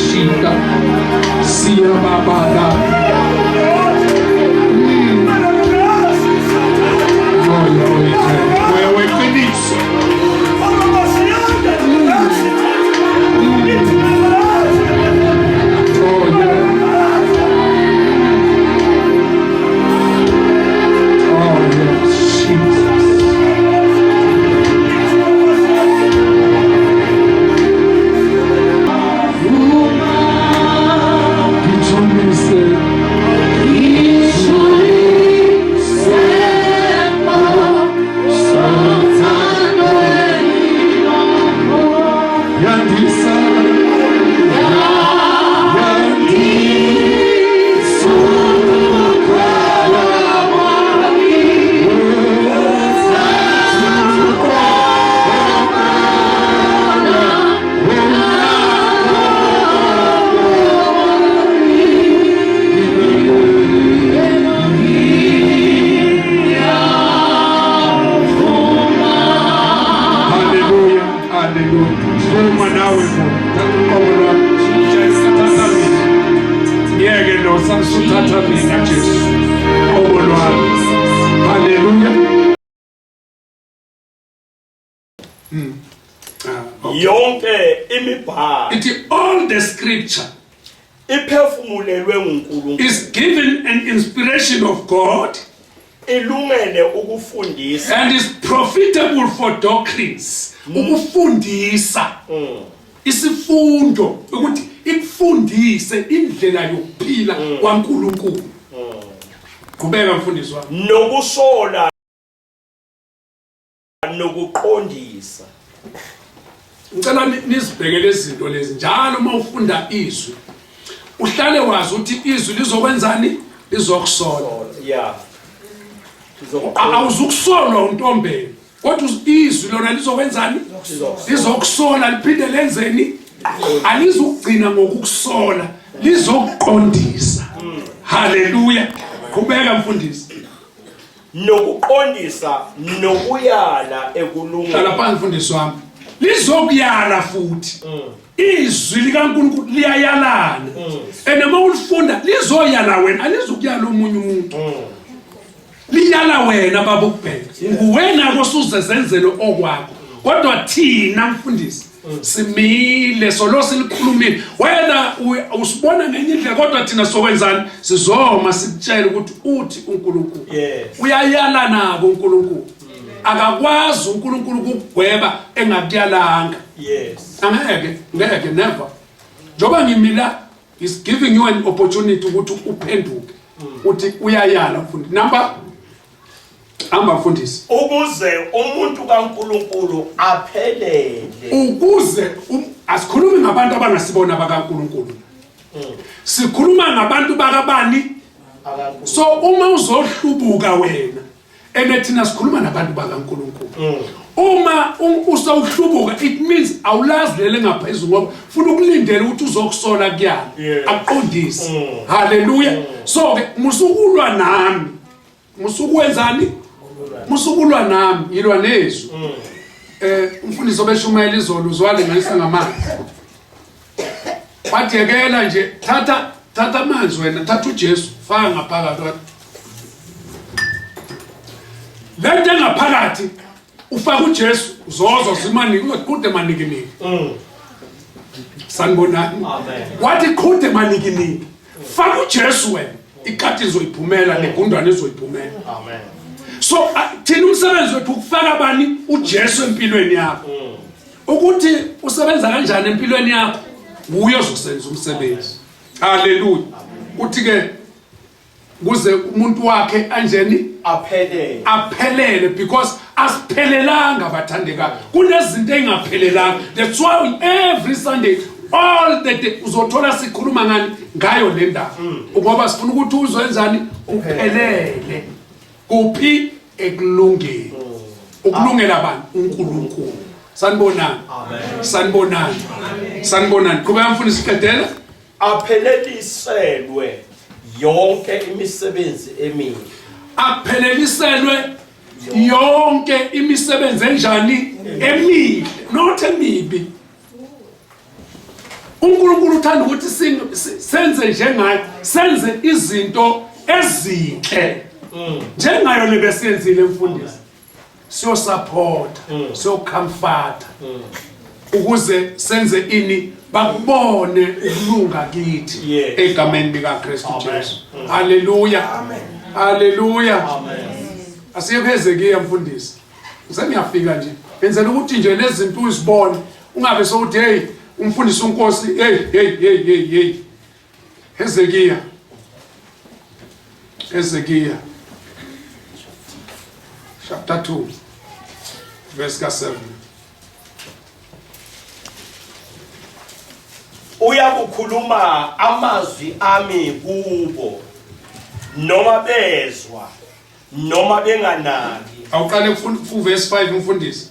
shita siya babala wewe kanisa all the scripture is given an inspiration of God and is profitable for doctrines. Ukufundisa isifundo ukuthi ikufundise indlela yokuphila kwaNkulunkulu. Kubeka mfundisi wami. Nokusola nokuqondisa. Ngicela nisibhekele izinto lezi njalo uma ufunda izwi uhlale wazi ukuthi izwi lizokwenzani lizokusola. Yeah. Awuzukusolwa untombeni kodwa izwi lona lizokwenzani lizokusola liphinde lenzeni alizukugcina ngokukusola lizokuqondisa. Haleluya. Kubeka mfundisi. Nokuqondisa nokuyala ekulungeni. Hlala phansi mfundisi wami. Lizokuyala futhi. Izwi likaNkulunkulu liyayalana. Enoma ulifunda lizoyala wena alizukuyala omunye umuntu. Liyala wena baba ukubheka. Nguwena kosuze zenzele okwakho. Kodwa thina mfundisi simile solo silikhulumile. Whether usibona ngenye indlela kodwa thina sokwenzani sizoma sikutshela ukuthi uthi uNkulunkulu. Uyayala nabo uNkulunkulu. Akakwazi uNkulunkulu ukugweba engakuyalanga. Yes. Ngeke never. Njoba ngimila is giving you an opportunity ukuthi uphenduke. Uthi uyayala mfundisi. Number amba mfundisi. Ukuze umuntu kaNkulunkulu aphelele. Ukuze asikhulumi ngabantu abangasibona bakaNkulunkulu. Sikhuluma ngabantu bakabani? So uma uzohlubuka wena thina sikhuluma nabantu bakaNkulunkulu. Uma usawuhlubuka it means awulazilele ngaphezulu ngoba ufuna ukulindela ukuthi uzokusola kuyana aqondise. Haleluya. So ke musukulwa nami. Musukwenzani? Musukulwa nami yilwa nezwi. Umfundisi obeshumayela izolo uzwale ngalisa ngamanzi. Wathi yekela nje thatha amanzi wena thatha uJesu faka ngaphakathi. Lento ngaphakathi ufaka uJesu uzozo simani kude manikiniki. Sanibonani. Amen. Wathi kude manikiniki. Faka uJesu wena ikati izoyiphumela negundwane izoyiphumela. Amen. So thina umsebenzi wethu ukufaka bani uJesu empilweni yakho. Ukuthi usebenza kanjani empilweni yakho nguye ozosenza umsebenzi. Haleluya. Uthi ke kuze umuntu wakhe anjeni aphelele because asiphelelanga bathandeka kunezinto engaphelelanga. That's why every Sunday all the day uzothola sikhuluma ngani ngayo le ndaba ngoba sifuna ukuthi uzwenzani uphelele kuphi ekulungeni ukulungela abantu uNkulunkulu. Sanibonani. Amen. Sanibonani. Sanibonani. Kuba mfundisi Kadela apheleliselwe yonke imisebenzi emibi. Apheleliselwe yonke imisebenzi enjani emibi not emibi. uNkulunkulu uthanda ukuthi senze njengaye, senze izinto ezinhle njengayo lebesiyenzile mfundisi. So support, so comfort, ukuze senze ini bakubone ukulunga kithi egameni lika Kristu Jesu. Haleluya, haleluya. Asiyephezeke mfundisi. Ngiyafika nje. Benzela ukuthi nje lezi zinto uzibone, ungabe sokuthi hey umfundisi uNkosi hey. Hezekiya chapter 2 verse 7. Uyakukhuluma amazwi ami kubo noma bezwa noma benganaki. Awuqale ku verse 5 umfundisi.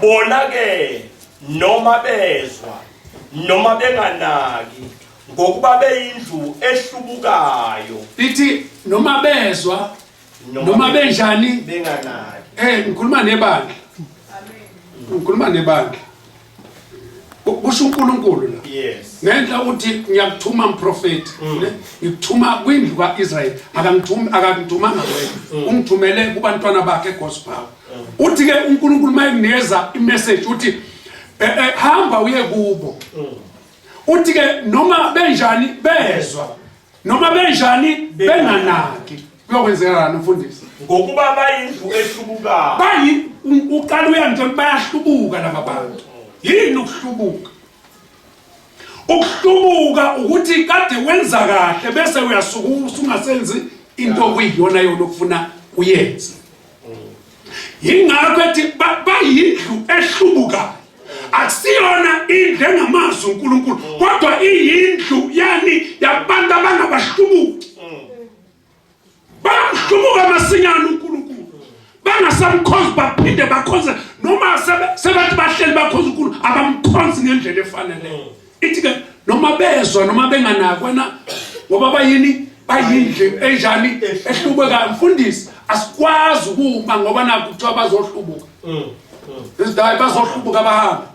Bona ke noma bezwa noma benganaki ngokuba beyindlu ehlubukayo. Ithi noma bezwa noma benjani benganaki. Ngikhuluma nebandla. Ngikhuluma nebandla. Kusho uNkulunkulu la. Yes. Ngenhla ukuthi ngiyakuthuma umprofeti, ngikuthuma kwindlu kaIsrael, akangithumanga wena. Ungithumele kubantwana bakhe gospel. Uthi ke uNkulunkulu mayenginikeza imessage uthi hamba uye kubo. Uthi ke noma benjani bezwa noma benjani benganaki. Kuyokwenzekana mfundisi. Ngokuba bayindlu ehlubukayo. Uqala uyangitshela bayahlubuka laba bantu. Yini ukuhlubuka? Ukuhlubuka ukuthi kade wenza kahle bese uyasuka usungasenzi into okuyiyona yona okufuna uyenze. Yingakho ethi bayindlu ehlubukayo. Akusiyona indlu engamazwi uNkulunkulu, kodwa iyindlu yani yabantu abangabahlubuki. Bamhlubuka masinyana uNkulunkulu. Bangasamkhonzi baphinde bakhonze noma sebathi bahleli bakhonza uNkulunkulu abamkhonzi ngendlela efaneleyo. Ithi ke noma bezwa noma benganaki wena ngoba bayindlu enjani ehlubuka. Mfundisi asikwazi ukuma ngoba nakho kuthiwa bazohlubuka. Isidayi bazohlubuka abahamba.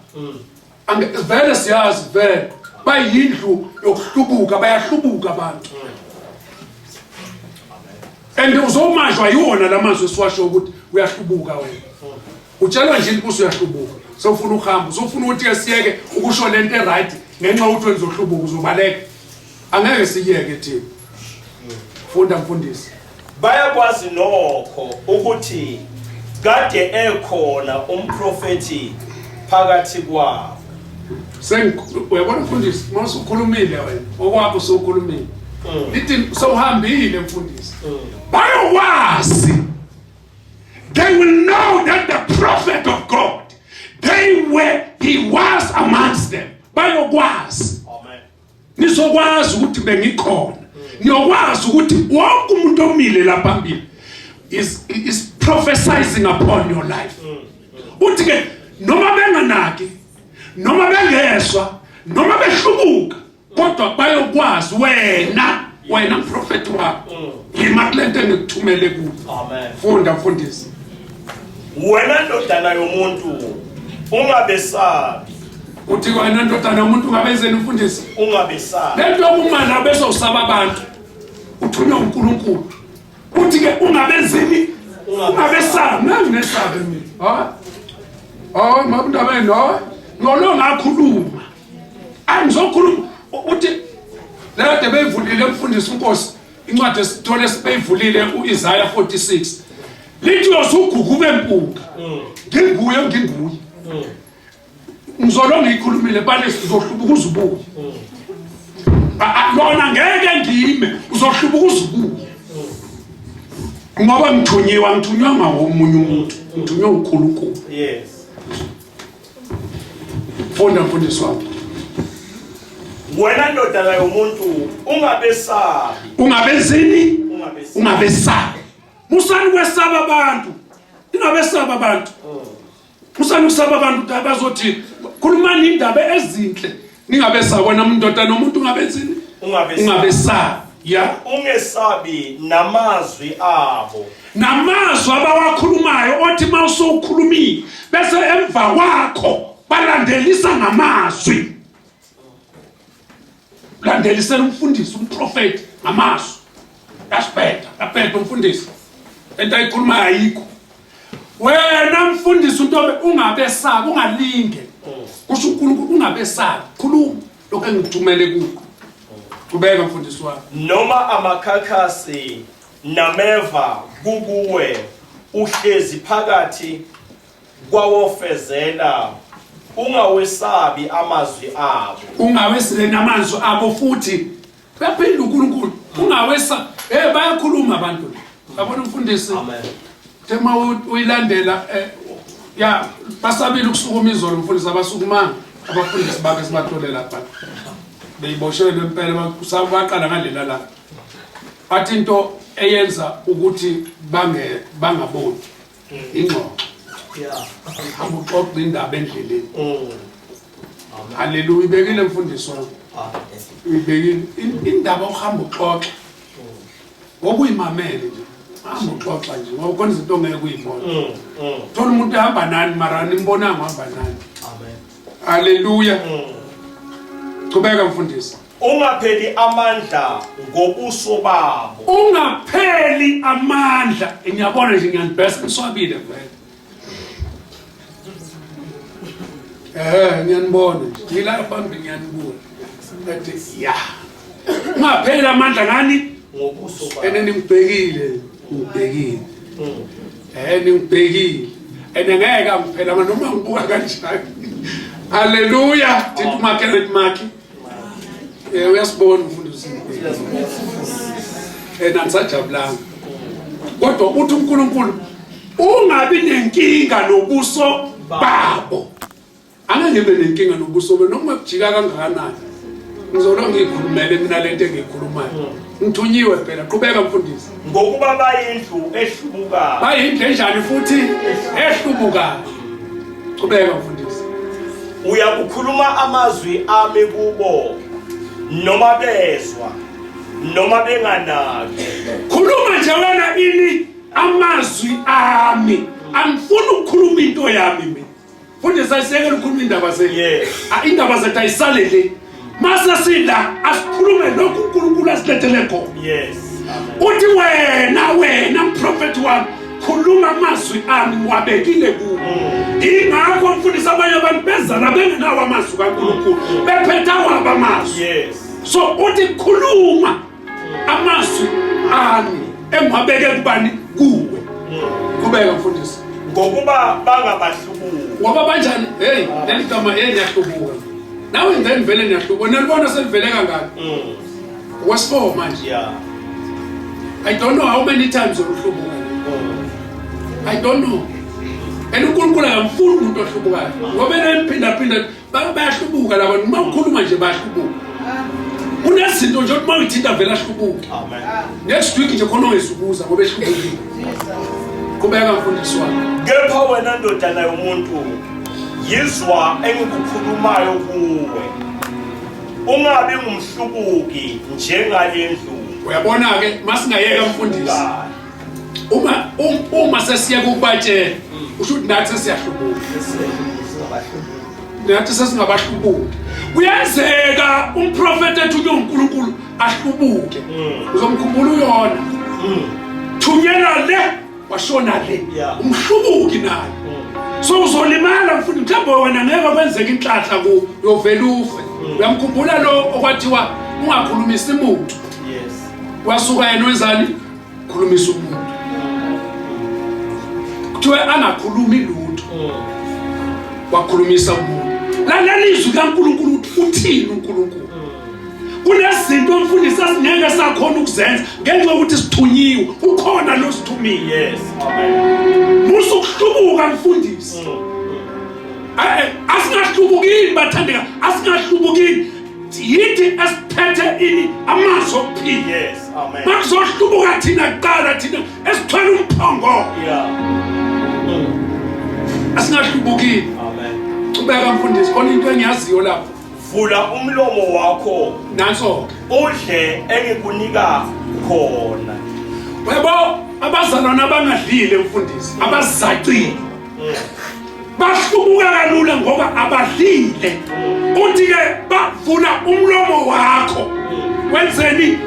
Vele siyazi vele bayindlu yokuhlubuka, bayahlubuka abantu. And uzomashwa yiwona lamazwi esiwasho ukuthi uyahlubuka wena. Utshelwa nje inkosi uyahlubuka. Sofuna ukuhamba, usofuna ukuthi asiyeke ukusho lento eright ngenxa ukuthi wenzohlubuka uzobaleka. Angeke siyeke thina. Funda mfundisi. Bayakwazi nokho ukuthi kade ekhona umprofeti phakathi kwabo. Uyabona mfundisi, mase ukhulumile wena, okwakho sokhulumile. Lithi sowuhambile mfundisi. Bayokwazi. They will know that the prophet of God, he was amongst them. Bayokwazi. Amen. Nisokwazi ukuthi bengikhona. Niyokwazi ukuthi wonke umuntu omile la phambili is prophesying upon your life. Uthi ke noma benganaki, noma bengezwa, noma behlubuka, kodwa bayokwazi wena mprofeti wakho. Yima kulento engikuthumele kuwe. Amen. Funda mfundisi. Wena ndodana yomuntu ungabesabi. Uthi wena ndodana yomuntu ungabenzeni mfundisi? Ungabesabi. Lento yokumana bese usaba abantu. Uthunywa uNkulunkulu. Uthi ke ungabenzeni? Ungabesabi. Nanginesabe mina. Mabundabeni ngolo ngakhuluma. Angizokhuluma uthi lade beyivulile mfundisi uNkosi incwadi esithole sibeyivulile uIsaiah 46. Lithi usugugube empunga. Nginguye. Ngizolo ngiyikhulumile bale sizohlubuka uzubuke. Lona ngeke ngime uzohlubuka uzubuke. Ngoba ngithunywa ngawomunye umuntu, ngithunywa uNkulunkulu. Yes. Funda mfundisi wami. Wena ndodana yomuntu ungabesabi. Ungabezini? Ungabesabi. Musani kwesaba abantu. Ingabesaba abantu. Musani usaba abantu abazothi khulumani indaba ezinhle. Ningabesaba wena ndodana nomuntu ungabezini? Ungabesabi. Ya. Ungesabi namazwi abo. Namazwi abawakhulumayo othi mawusokhulumile bese emva kwakho balandelisa ngamazwi. Landelisela umfundisi umprofeti ngamazwi. Yaphetha umfundisi. Ento ayikhuluma ayikho. Wena mfundisi uNtombe ungabesabi, ungalinge. Kusho uNkulunkulu ungabesabi. Khuluma lokho engikuthumele kuko. Qhubeka mfundisi wami. Noma amakhakhasi nameva kukuwe uhlezi phakathi kwawofezela ungawesabi amazwi abo. Ungawesile namazwi abo futhi. Baphinde uNkulunkulu ungawesa bayakhuluma abantu. Yabona umfundisi. Amen. Tema uyilandela ya basabile ukusukuma izolo umfundisi abasukumanga abafundisi bakhe sibathole lapha. Beyiboshelwe impela kusabaqala ngalela la. Bathi into eyenza ukuthi bangaboni. Ingxoxo. Yeah. Akuxoxa indaba endleleni. Haleluya ibekile mfundisi wami. Ibekile indaba ohamba uxoxa. Ngokuyimamele nje. Hamba uxoxa nje ngoba khona izinto ongeke uyibone. Thola umuntu ehamba nani mara nimbona ngihamba nani. Amen. Haleluya. Qhubeka mfundisi. Ungapheli amandla ngobuso babo. Ungapheli amandla. Ngiyabona nje ngiyanibhesa ngiswabile vele. Ngiyanibona nje. Ngila phambili ngiyanibuka. Ethi ya. Ungapheli amandla ngani? Ngobuso babo. Ningibhekile. Ngibhekile. Ningibhekile. Ngeke angiphela amandla noma ngibuka kanjani. Haleluya. Thithi umakele makhi. Uyasibona umfundisi. Nangisajabulanga. Kodwa uthi uNkulunkulu ungabi nenkinga nobuso babo. Angeke ngibe nenkinga nobuso babo noma kujika kangakanani. Ngizolo ngikhulumele mina lento engikhulumayo. Ngithunyiwe phela. Qhubeka mfundisi. Ngokuba bayindlu ehlubukayo. Bayindlu enjani futhi ehlubukayo. Qhubeka mfundisi. Uyakukhuluma amazwi ami kubo noma bezwa noma benganaki. Khuluma nje wena ini amazwi ami. Angifuni ukukhuluma into yami mina. Futhi sayiseke ukukhuluma indaba zethu. Yes. Indaba zethu ayisalele. Mase sila asikhulume lokhu uNkulunkulu asilethele khona. Yes. Uthi wena mprofeti wami khuluma amazwi ami ngiwabekile kuwe. Ingakho mfundisi abanye abantu bezana bengenawo amazwi kaNkulunkulu bephethe awabo amazwi. Yes. So uthi khuluma amazwi ami engiwabeke kubani kuwe. Kubeka mfundisi. Ngokuba bangabahlubuki. Ngoba banjani? Hey, leligama ngiyahlubuka. Nawe ngene vele ngiyahlubuka. Nalibona selivele kangaka. What's for manje? Yeah. I don't know how many times uhlubuka. I don't know. uNkulunkulu akamfuni umuntu ohlubukayo. Ngoba emphinda bayahlubuka laba uma ukhuluma nje bayahlubuka. Kunezinto nje uma uyithinta vele ahlubuka. Amen. Next week nje khona ongesukuza ngoba ehlubukile. Qhubeka mfundisi wami. Kepha wena ndodana yomuntu yizwa engikukhulumayo kuwe. Ungabi ngumhlubuki njengalendlu. Uyabona ke masingayeka mfundisi. Uma sesiya kubatshela usho ukuthi nathi sesiyahlubuka. Nathi sesingabahlubuki. Kuyenzeka umprofeti ethi uNkulunkulu ahlubuke. Uzomkhumbula uyona. Thunyela le washona le. Umhlubuki naye. So uzolimala mfundi mhlawumbe wena ngeke kwenzeke inhlahla ku yovela ufe. Uyamkhumbula lo okwathiwa ungakhulumisa umuntu. Yes. Wasuka yena wenzani? Khulumisa umuntu. Kuthiwa angakhulumi lutho. Wakhulumisa umuntu. Lalela izwi kaNkulunkulu uthini uNkulunkulu. Kunezinto mfundisi asingeke sakhona ukuzenza ngenxa yokuthi sithunyiwe. Ukhona lo sithumile. Yes. Amen. Musukuhlubuka mfundisi. Asingahlubukini bathandeka, asingahlubukini. Yithi asiphethe ini amazwi okuphila. Yes. Amen. Makuzohlubuka thina kuqala thina esithwala umphongo. Yeah. Asingahlubukini. Amen. Qhubeka mfundisi khona into engiyaziyo lapho. Vula umlomo wakho Nanso udle engikunika khona. Webo abazalwana abangadlile mfundisi abazacile. bahlumuka kalula ngoba abadlile. Uthi ke bavula umlomo wakho wenzeni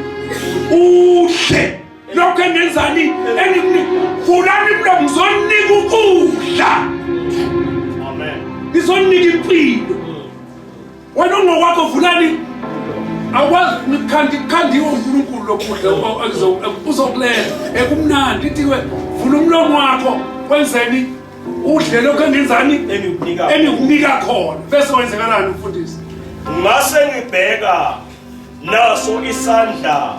udle lokho engenzani engivulani umlomo ngizonika ukudla. Amen. Ngizonika impilo. Wena ngokwakho vulani akwazi nikhandiwe uNkulunkulu lokudla uzokulela ekumnandi ithi we vula umlomo wakho wenzeni udle lokho engenzani engikunika khona bese wenzekalani umfundisi. Ngase ngibheka naso isandla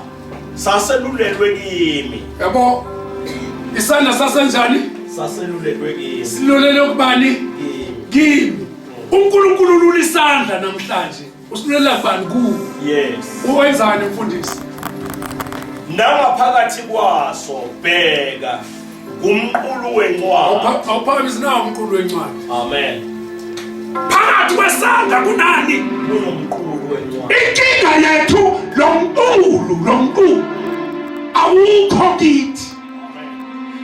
saselulelwe kimi. Yabo isandla sasenjani Saselulelwe kimi. silolele kubani kimi. uNkulunkulu ulula isandla namhlanje usilulela kubani ku. Yes. Uwenzani umfundisi? Nangaphakathi kwaso bheka kumqulu wencwadi. Awuphakamisi nawo umqulu wencwadi. Amen. Phakathi kwesandla kunani? Kunomqulu wencwadi. Inkinga yethu lo mqulu awukho kithi.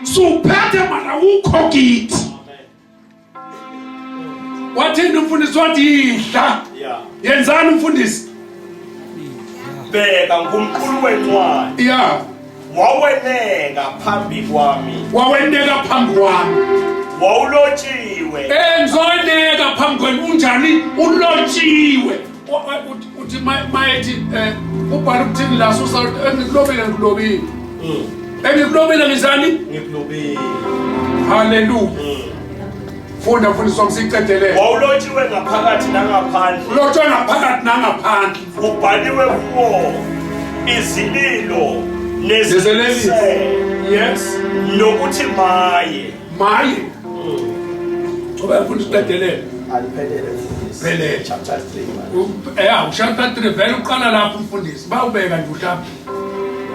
Suphethe mana awukho kithi. Wathini umfundisi wathi idla? Yeah. Yenzani umfundisi? Bheka ngumqulu wencwadi. Yeah. Waweneka phambi kwami. Waweneka phambi kwami. Wawulotshiwe. Ngizoweneka phambi kwenu unjani? Ulotshiwe. Uthi mayethi ubhala ukuthini la so ngikulobile. Engikulobile ngizani? Ngikulobile. Hallelujah. Funda mfundisi wami siqedelele. Wawulotshiwe ngaphakathi nangaphandle. Ulotshiwe ngaphakathi nangaphandle. Ubhaliwe kuwo izililo nezelelisi. Yes. Nokuthi maye. Ngoba mfundisi siqedelele. Aliphelele mfundisi. Phelele. Chapter 3. Chapter 3 vele uqala lapho umfundisi. Bawubeka nje uhlapha.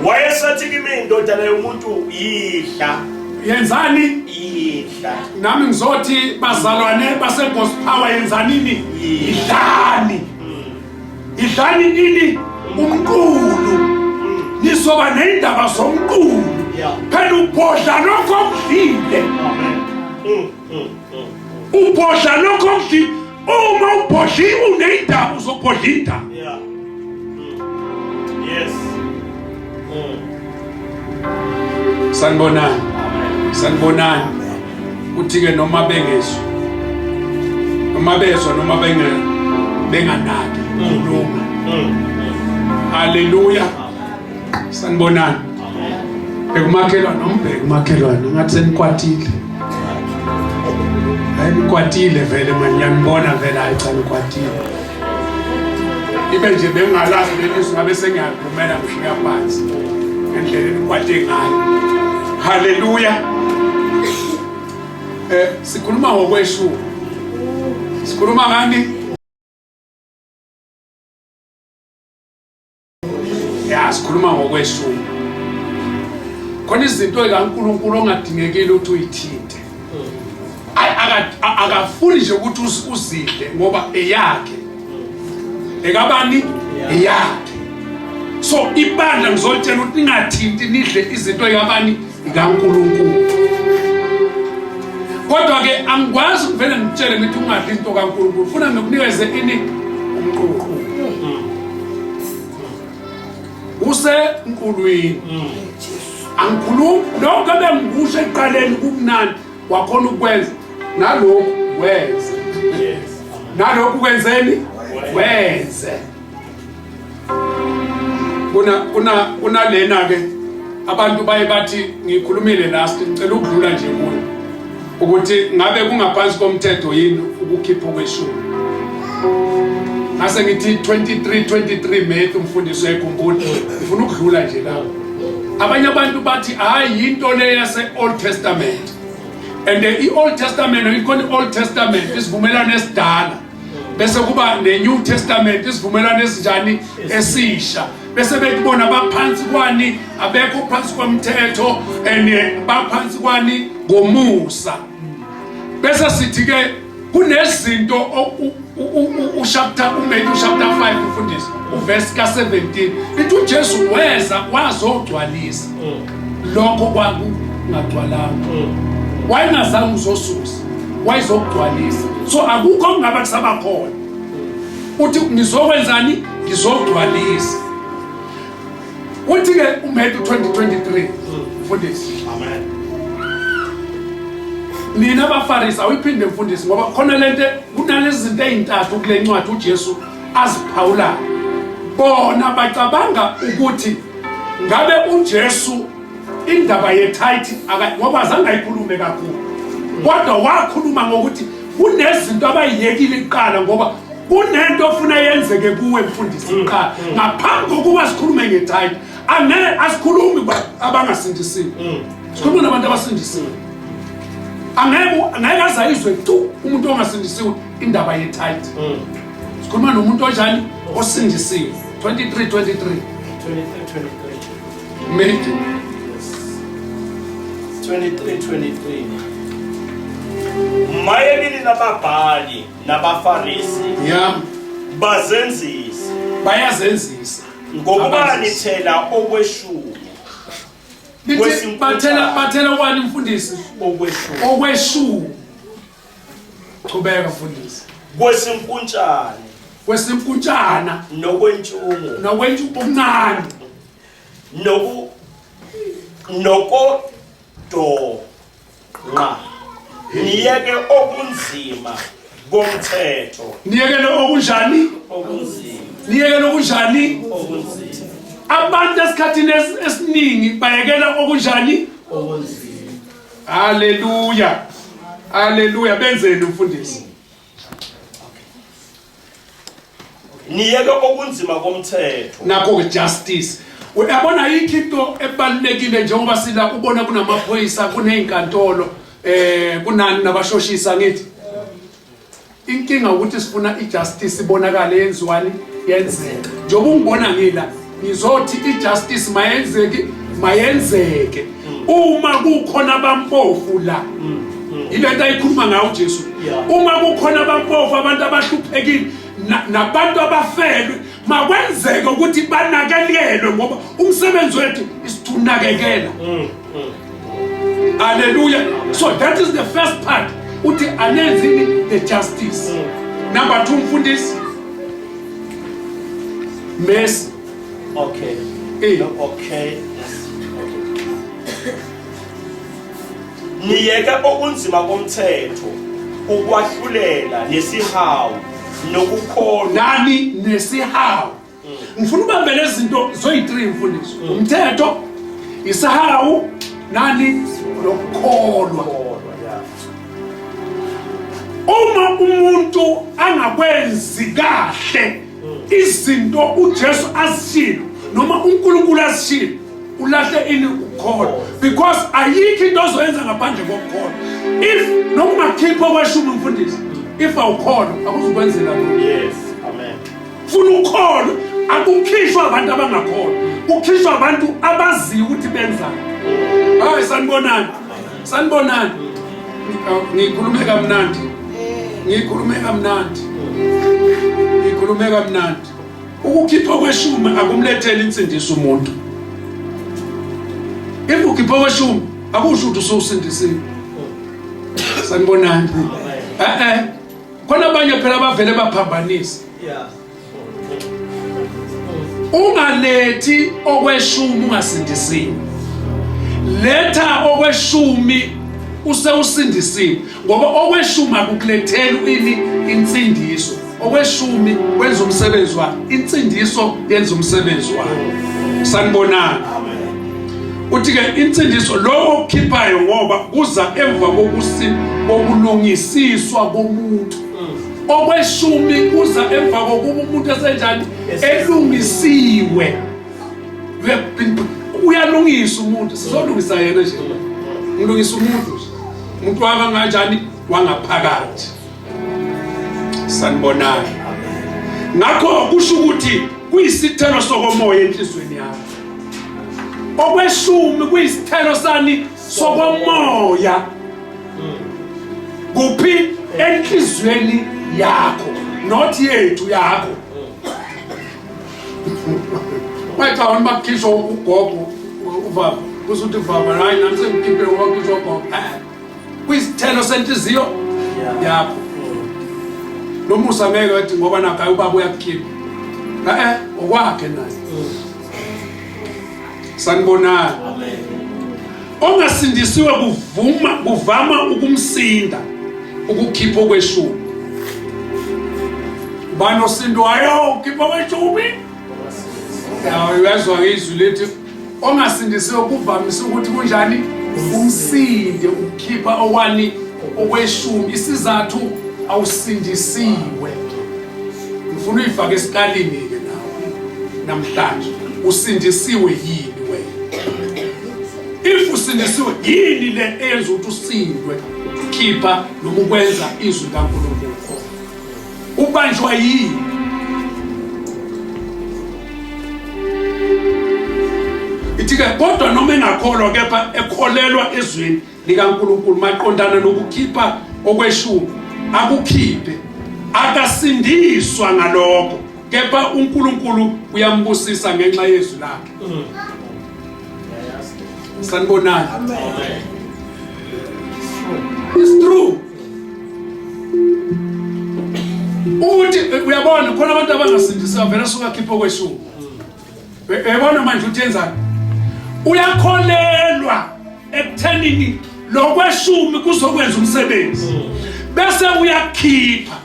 Wayesathi kimi indoda leyo umuntu idla. Yenzani? Idla. Nami ngizothi bazalwane baseGhost Power yenzanini? Idlani. Idlani nini? Umqulu. Nisoba neindaba zomqulu. Phela ubhodla lokho okudlile. Ubhodla lokho okudlile. Uma ubhodli uneindaba uzobhodla indaba. Yeah. Yes. Sanibonani. Sanibonani. Uthi ke noma bengezwe. Noma bezwe noma benganaki. Kulunga. Hallelujah. Sanibonani. Bekumakhelwa nombheki umakhelwane ngathi senikwatile. Nikwatile vele manje ngiyambona vele ayicha nikwatile. Ibe nje bengalazi lelisu ngabe sengiyakhulumela ngishika phansi. Endleleni nikwate ngayo. Hallelujah. Sikhuluma ngokweshumi. Sikhuluma ngani? Sikhuluma ngokweshumi. Khona izinto zikaNkulunkulu ongadingekile ukuthi uyithinte. Akafuni nje ukuthi uzidle ngoba eyakhe. Ekabani? Eyakhe. So ibandla ngizotshela ukuthi ningathinti nidle izinto yakabani ikaNkulunkulu. Kodwa ke angikwazi ukuvela ngitshele ngithi ungadli into kaNkulunkulu. Ufuna ngikunikeze ini umqulu. Usenkulwini. Angikhulumi lokho bengikusho eqaleni kumnandi wakhona ukwenza nalokho wenze. Yes. Nalokho kwenzeni? Wenze. Kuna lena ke abantu baye bathi ngikhulumile last ngicela ukudlula nje kuyo ukuthi ngabe kungaphansi komthetho yini ukukhipha kweshumi. Ngase ngithi 23 Matthew umfundisi ekhumbula ngifuna ukudlula nje lapho. Abanye abantu bathi hayi into le yase Old Testament. And the Old Testament ikhona Old Testament isivumelano esidala. Bese kuba ne-New Testament isivumelano esinjani esisha. Bese bekubona baphansi kwani abekho phansi komthetho and baphansi kwani ngomusa. Bese sithi ke kunezinto uMatthew chapter 5 umfundisi uverse ka17 lithi uJesu weza wazogcwalisa lokho kwakungagcwalanga. Wayengazange uzosusa wayizokugcwalisa. So akukho okungaba kusaba khona uthi ngizokwenzani, ngizogcwalisa. Uthi ke uMatthew 20:23 mfundisi. Amen. Nina abaFarisi awuyiphinde mfundisi ngoba khona lento kunalezi zinto ezintathu kule ncwadi uJesu aziphawula. Bona bacabanga ukuthi ngabe uJesu indaba yetithe ngoba azange ayikhulume kakhulu. Kodwa wakhuluma ngokuthi kunezinto abayiyekile kuqala ngoba kunento ofuna yenzeke kuwe mfundisi iqala. Ngaphambi kokuba sikhulume ngetithe angeke asikhulumi abangasindisiwe. Sikhuluma nabantu abasindisiwe. Angeke azayizwe tu umuntu ongasindisiwe indaba yetithe. Sikhuluma nomuntu onjani osindisiwe. 23:23. Matthew 23:23. Mayelini nababhali nabaFarisi. Yeah. Bazenzisa. Bayazenzisa. Ngokuba nithela okweshumi. Bathela kwani mfundisi? Okweshumi. Qhubeka mfundisi. Kwesimpuntshana nokwentshungu okuncane nokodonqa niyeke okunzima komthetho. Niyeke okunjani? Okunzima. Niyeke okunjani? Okunzima. Abantu esikhathini esiningi bayekela okunjani? Okunzima. Haleluya. Haleluya. Benzeni mfundisi? Niyeke okunzima komthetho. Nakho ke justice. Uyabona into ebalulekile njengoba sila ubona kunamaphoyisa kunezinkantolo kunani nabashoshisa ngithi. Inkinga ukuthi sifuna ijustice ibonakale yenziwani yenzeke. Njengoba ungibona ngila ngizothi ijustice mayenzeke. Uma kukhona abampofu la. Ilento ayikhuluma ngayo uJesu. Uma kukhona abampofu abantu abahluphekile nabantu abafelwe makwenzeke ukuthi banakekelwe ngoba umsebenzi wethu isithunakekela. Hallelujah. So that is the first part. Uthi anenzini the justice. Number 2 mfundisi. Mercy. Okay. Okay. Niyeke okunzima komthetho ukwahlulela nesihawu nokukholwa. Nani nesihawu? Ngifuna ubambele izinto zoyi3 mfundisi. Umthetho, isihawu, nani nokukholwa. Uma umuntu angakwenzi kahle izinto uJesu asishilo noma uNkulunkulu asishilo ulahle ini ukukholwa because ayikho into ozoyenza ngaphandle kokukholwa. If noma khipha kweshumi mfundisi if awukholwa akuzokwenzela lutho. Yes. Amen. Funa ukukholwa akukhishwa abantu abangakholwa. Kukhishwa abantu abaziyo ukuthi benzani. Hayi sanibonani. Sanibonani. Ngikhulume kamnandi. Ngikhulume kamnandi. Ukukhipha kweshumi akumlethela insindiso umuntu. If ukhipha kweshumi akusho ukuthi usosindisiwe. Sanibonani. Khona abanye phela abavele baphambanisa. Yeah. Ungalethi okweshumi ungasindisiwe. Letha okweshumi usewusindisiwe ngoba okweshumi akukuletheli ini insindiso. Okweshumi wenza umsebenzi wakhe. Insindiso yenza umsebenzi wakhe. Sanibonani. Uthi ke insindiso lo okhiphayo ngoba kuza emva kokulungisiswa komuntu. Okweshumi kuza emva kokuba umuntu esenjani elungisiwe. Uyalungisa umuntu sizolungisa yena nje. Ngilungisa umuntu. Umuntu wakanjani wangaphakathi. Sanibonani. Ngakho kusho ukuthi kuyisithelo sokomoya enhlizweni yakho. Okweshumi kuyisithelo sani sokomoya. Kuphi enhlizweni yakho not yethu yakho. Manje awona bakhishwa ugogo uvava kusuthi uvava hayi nami sengikhiphe wakhishwa ugogo. Kuyisithelo senhliziyo yakho. Nomusa ngeke wathi ngoba nakho ubaba uyakukhipha. Okwakhe naye. Sanibonani. Amen. Ongasindisiwe kuvama ukumsinda ukukhipha okweshumi. Bani osindwayo ukhipha okweshumi? Uyazwa izwi lethi ongasindisiwe kuvamise ukuthi kunjani umsinde ukukhipha okwani okweshumi. Isizathu awusindisiwe. Ngifuna uyifake esikalini ke nawe namhlanje. Usindisiwe yini wena? If usindisiwe yini le eyenza ukuthi usindwe ukukhipha noma ukwenza izwi kaNkulunkulu? Ubanjwa yini? Ithike kodwa noma engakholwa kepha ekholelwa ezweni likaNkulunkulu maqondana nokukhipha okweshumi akukhiphe akasindiswa ngalokho kepha uNkulunkulu uyambusisa ngenxa yezwi lakhe. Sanibonani. Amen. It's true. Uthi uyabona khona abantu abangasindiswa vele suka khipha okweshumi. Uyabona manje uthenzani? Uyakholelwa ekuthenini lokweshumi kuzokwenza umsebenzi. Bese uyakhipha.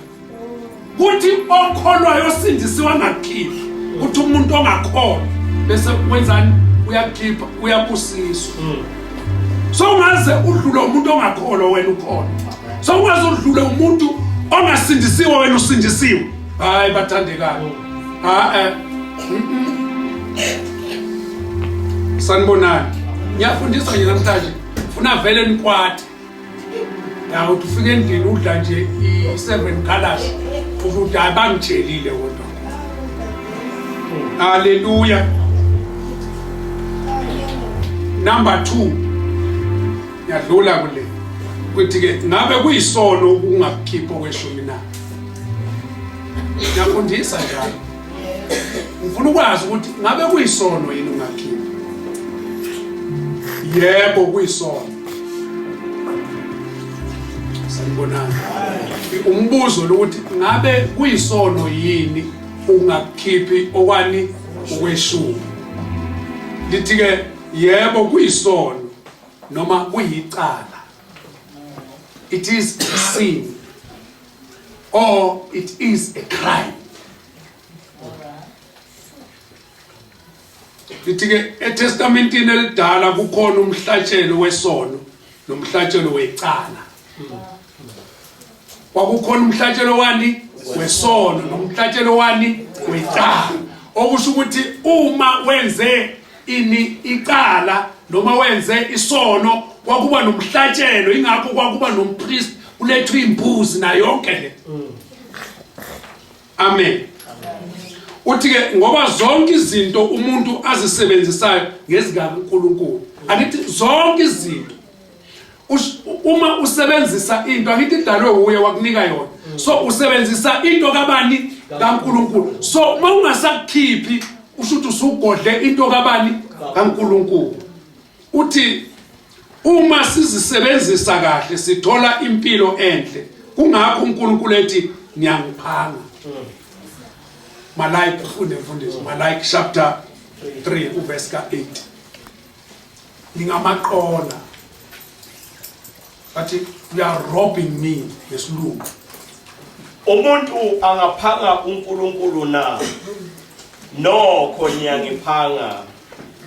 Kuthi okholwayo osindisiwa ngakhipha. Kuthi umuntu ongakholwa bese wenzani? Uyakhipha, uyabusiswa. So ungaze udlule umuntu ongakholwa wena ukhona. So ungaze udlule umuntu ongasindisiwe wena usindisiwe. Hayi bathandekayo. Sanibonani. Ngiyafundisa nje namhlanje. Ufuna vele nikwati. Ya ufike endini udla nje i7 colors. Ukuthi abangijelile kodwa. Hallelujah. Number 2. Yadlula kule. Kuthi ke ngabe kuyisono ukungakhipha okweshumi na. Ngiyafundisa njalo. Ufuna ukwazi ukuthi ngabe kuyisono yini ungakhipha. Yebo kuyisono. Sanibonani. Umbuzo lokuthi ngabe kuyisono yini ungakhiphi okwani okweshumi. Lithi ke yebo kuyisono noma kuyicala. It is a sin or it is a crime. Lithi ke eTestamentini elidala kukhona umhlatshelo wesono nomhlatshelo wecala. Kwakukhona umhlatshelo wani wesono nomhlatshelo wani wecala. Okusho ukuthi uma wenze icala noma wenze isono kwakuba nomhlatshelo, ingakho kwakuba nompriest ulethwa imbuzi na yonke le. Amen. Uthi ke ngoba zonke izinto umuntu azisebenzisayo ngezigaba uNkulunkulu. Angithi zonke izinto uma usebenzisa into angithi idalwe uye wakunika yona. So usebenzisa into kabani? kaNkulunkulu. So uma ungasakhiphi ushuthi usugodle into kabani? kaNkulunkulu. Uthi uma sizisebenzisa kahle sithola impilo enhle. Kungakho uNkulunkulu ethi ngiyangiphanga. Malachi mfundisi Malachi chapter 3 verse 8. Ningamaqola. But you are robbing me ngesilungu. Umuntu angaphanga uNkulunkulu na? Nokho ngiyangiphanga.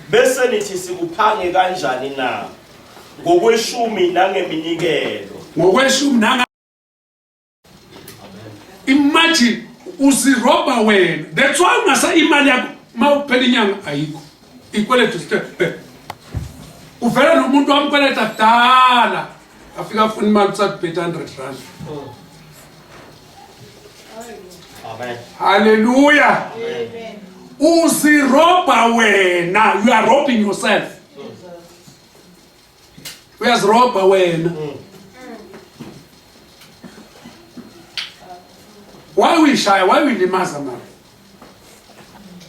Bese nithi sikuphange kanjani na? Ngokweshumi nangeminikelo. Ngokweshumi nanga. Imagine uziroba wena. That's why ngasa imali yakho mawuphela inyanga ayikho. Ikweletu step. Uvela nomuntu wamkweleta kudala. Afika afuna imali sathi 800 rand. Amen. Hallelujah. Amen. Uziroba wena. You are robbing yourself. Uyaziroba wena. Why we shy? Why we limaza man?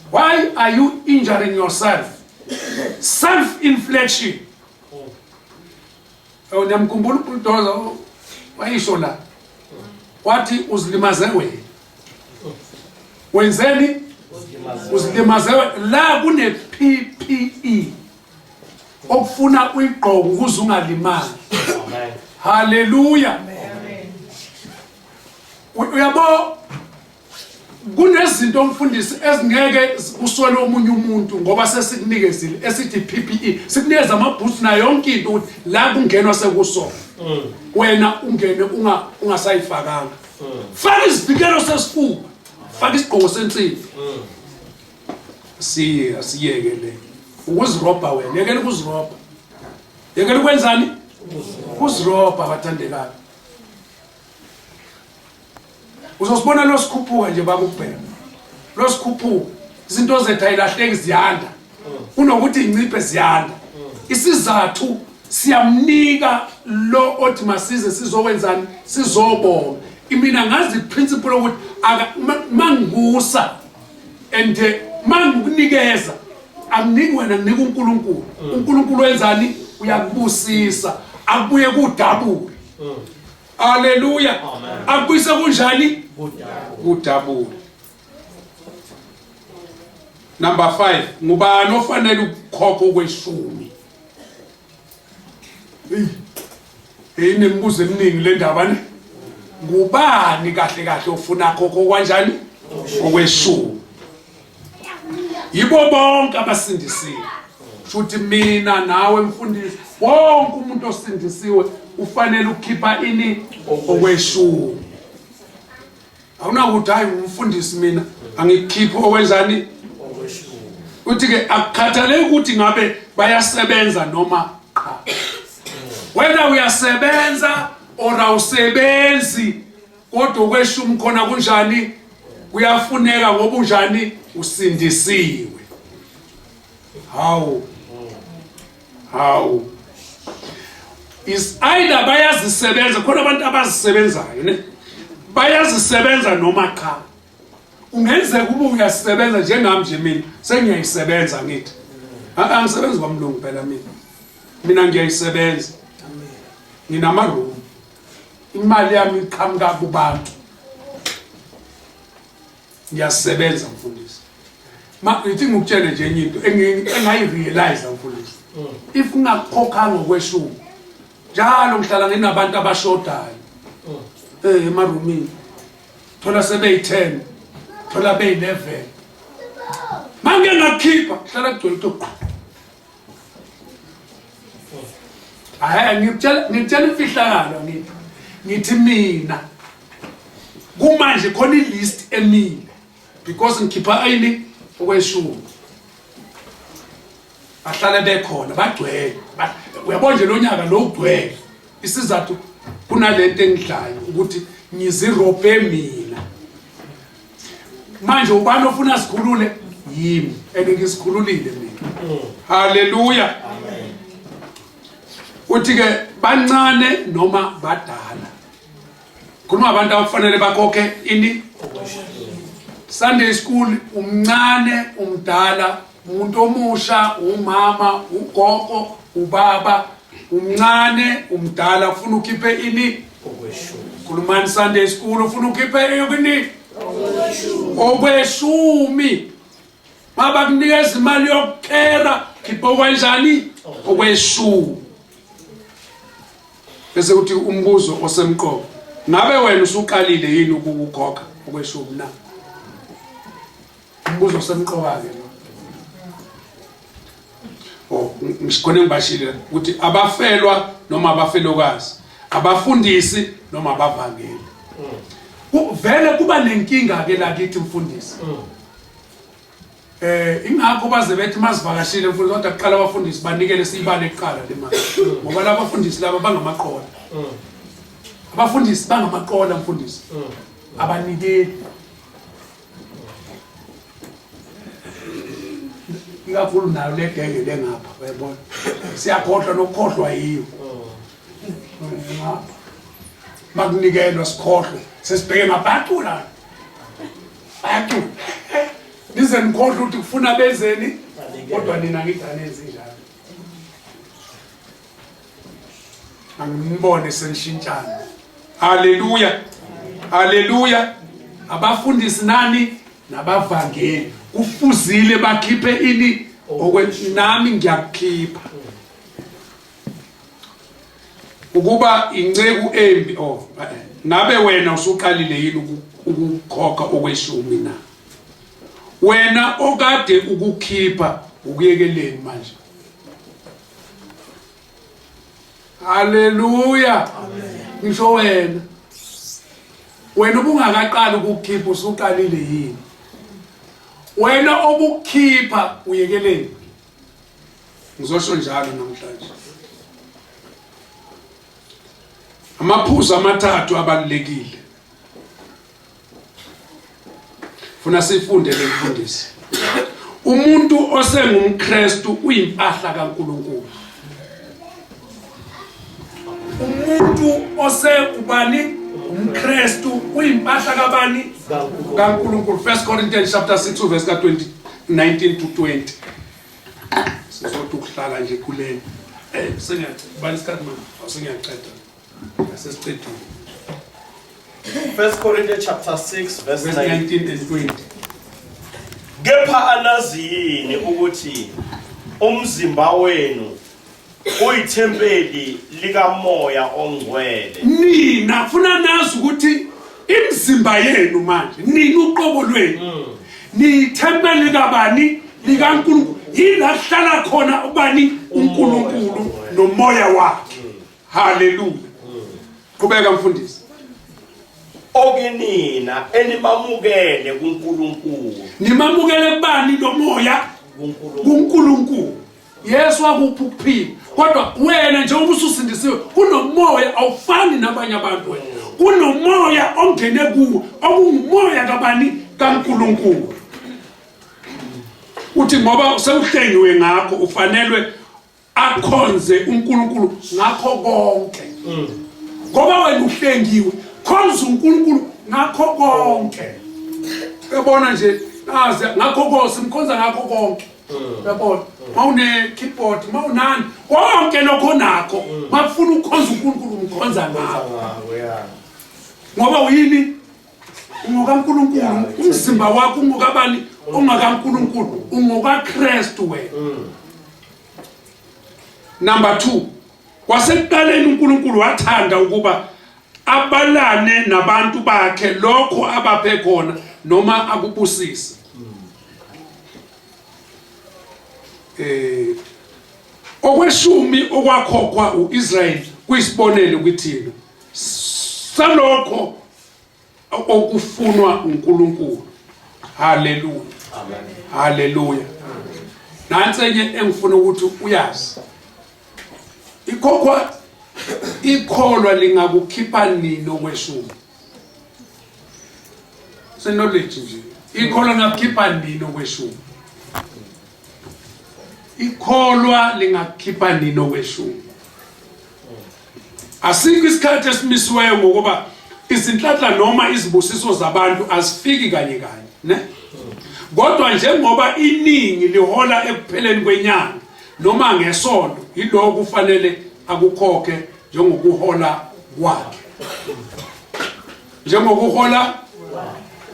Why are you injuring yourself? Self-inflection. Nyamkhumbula ubulldozer wayisho la wathi uzilimaze wena. Wenzeni? Uzilimaze la kune PPE okufuna uyigqoke ukuze ungalimali. Amen. Hallelujah. Uyabo kunezinto umfundisi ezingeke uswele omunye umuntu ngoba sesikunikezile esithi PPE sikunikeza amaboots na yonke into ukuthi la kungenwa sekusona. Wena ungene ungasayifakanga. Faka isivikelo sesifuba. Faka isigqoko sensimbi. Asiyeke le. Ukuzirobha wena, yekela ukuzirobha. Yekela ukwenzani? Ukuzirobha bathandekayo. Uzosibona lo sikhuphuka nje bakubheka. Lo sikhuphuka, izinto zethu ayilahleki ziyanda. Unokuthi inciphe ziyanda. Isizathu siyamnika lo othi masize sizokwenzani? Sizobonga. Imina ngazi principle ukuthi mangusa and mangunikeza anginiki wena nginika uNkulunkulu. uNkulunkulu wenzani? Uyakubusisa, akubuye kudabule. Hallelujah. Akubuyise kunjani? Kudabule. Number 5, ngubani ofanele ukukhokha okweshumi? Hey nemibuzo eminingi le ndaba ne. Ngubani kahle kahle ofuna khokho kanjani? Okweshumi. Yibo bonke abasindisiwe. Futhi mina nawe mfundisi wonke umuntu osindisiwe ufanele ukukhipha ini okweshumi. Awunakuthi hayi umfundisi mina angikhiphe okwenzani? Okweshumi. Uthi ke akukhathaleki ukuthi ngabe bayasebenza noma cha. Wena uyasebenza or awusebenzi kodwa okweshumi khona kunjani? Kuyafuneka ngoba unjani? Usindisiwe. How is either bayazisebenza khona abantu abazisebenzayo ne bayazisebenza noma cha. Ungenzeka kube uyasebenza njengami nje mina sengiyayisebenza ngithi angisebenzi kwamlungu phela mina ngiyayisebenza. Nginama room imali yami iqhamuka kubantu ngiyasebenza mfundisi. Ngithi ngikutshele nje enye into engayirealize mfundisi. If ungakhokhanga okweshumi njalo ngihlala nginabantu abashodayo emarumini thola sebeyi10 thola beyi11 manje ngakhipha hlala kugcwele into. Ngitshela imfihlakalo ngithi mina kumanje khona ilist emile because ngikhipha ayini okweshumi. Bahlala bekhona bagcwele. Uyabona nje lo nyaka lo ugcwele. Isizathu kunalento engidlayo ukuthi ngizirobhe mina. Manje ubani ofuna sikhulule? Yimi engisikhululile mina. Hallelujah. Amen. Uthi ke bancane noma badala. Kukhuluma abantu abafanele bakhokhe ini? Sunday school umncane umdala umuntu omusha umama ugogo ubaba umncane umdala ufuna ukhiphe ini okweshumi. Khulumani Sunday school ufuna ukhiphe yini okweshumi. Mabakunikeza imali yokukhera khipha kanjani okweshumi. Bese uthi umbuzo osemqobo ngabe wena usuqalile yini ukukhokha okweshumi na? Umbuzo osemqoka ke lo. Ngikhona ngibashile ukuthi abafelwa noma abafelokazi, abafundisi noma abavangeli. Vele kuba nenkinga ke la kithi mfundisi. Ingakho baze bethi masivakashile mfundisi kodwa kuqala abafundisi banikele sibale eqala le mali. Ngoba laba abafundisi laba bangamaqola. Abafundisi bangamaqola mfundisi. Abanikeli. Ikakhulu nayo le genge lengapha uyabona. Siyakhohlwa nokukhohlwa yiyo. Makunikelwa sikhohlwe sesibheke ngabantu la. Bayaqhu. Nize nikhohlwa ukuthi kufuna bezeni kodwa nina ngidane ezinjalo. Angibone senishintshana. Hallelujah. Haleluya. Abafundisi nani nabavangeli kufuzile bakhiphe ini nami ngiyakhipha ukuba inceku embi ngabe wena usuqalile yini ukukhokha okweshumi na wena okade ukukhipha ukuyekeleni manje haleluya ngisho wena ubungakaqala ukukhipha usuqalile yini wena obukhipha uyekeleni ngizosho njalo namhlanje amaphuzu amathathu abalulekile funa sifunde lemfundisi umuntu osengumKristu uyimpahla kaNkulunkulu umuntu osekubani umKristu uyimpahla kabani kaNkulunkulu 1 Corinthians chapter 6 verse ka 19 to 20 sizothi ukuhlala nje kuleni sengiyabani isikhathi manje awusengiyaqeda asesiqedile 1 Corinthians chapter 6 verse 19 and 20 kepha anazini ukuthi umzimba wenu uyithempeli likamoya ongcwele nina funa nazi ukuthi imizimba yenu manje nina uqobo lwenu nithempeli kabani likaNkulunkulu yila hlala khona ubani uNkulunkulu nomoya wakhe haleluya qhubeka mfundisi okinina enimamukele kuNkulunkulu nimamukele kubani lomoya kuNkulunkulu Yesu akuphi ukuphila kodwa wena nje ubususindisiwe kunomoya awufani nabanye abantu wena kunomoya ongene kuwo okumoya kabani kaNkulunkulu uthi ngoba sewuhlengiwe ngakho ufanelwe akhonze uNkulunkulu ngakho konke ngoba wena uhlengiwe khonza uNkulunkulu ngakho konke uyabona nje nazi ngakho konke simkhonza ngakho konke uyabona mawune keyboard mawunani konke lokho nakho makufuna ukukhonza uNkulunkulu umkhonza ngakho ngoba uyini ungokaNkulunkulu umzimba wakho ungokabani ungakaNkulunkulu ungokaKristu wena number 2 wasekuqaleni uNkulunkulu wathanda ukuba abalane nabantu bakhe lokho abaphe khona noma akubusise okweshumi okwakhokhwa uIsrael kuyisibonelo kuthina salokho okufunwa uNkulunkulu haleluya amen haleluya nansi engifuna ukuthi uyazi ikholwa lingakukhipha nini okweshumi knowledge nje ikholwa lingakukhipha nini okweshumi ikholwa lingakukhipha nini okweshumi asikho isikhathi esimisiweyo ngokuba izinhlanhla noma izibusiso zabantu azifiki kanye kanye ne kodwa njengoba iningi lihola ekupheleni kwenyanga noma ngesonto yiloko kufanele akukhokhe njengokuhola kwakhe njengokuhola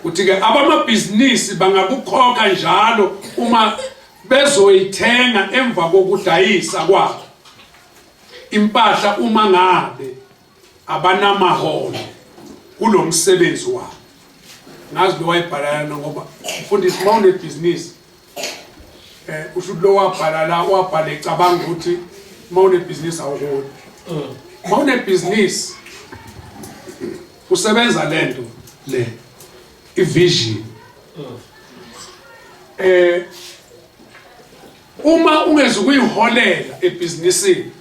uthi ke abamabhizinisi bangakukhokha njalo uma bezoyithenga emva kokudayisa kwabo impahla uma ngabe abanamaholo kulomsebenzi wabo ngazi lo wayibhalana ngoba mfundisi mawune business usho lo wabhala wabhala ecabanga ukuthi mawune business awuholi mawune business usebenza lento le ivision uma ungeze ukuyiholela ebusinessini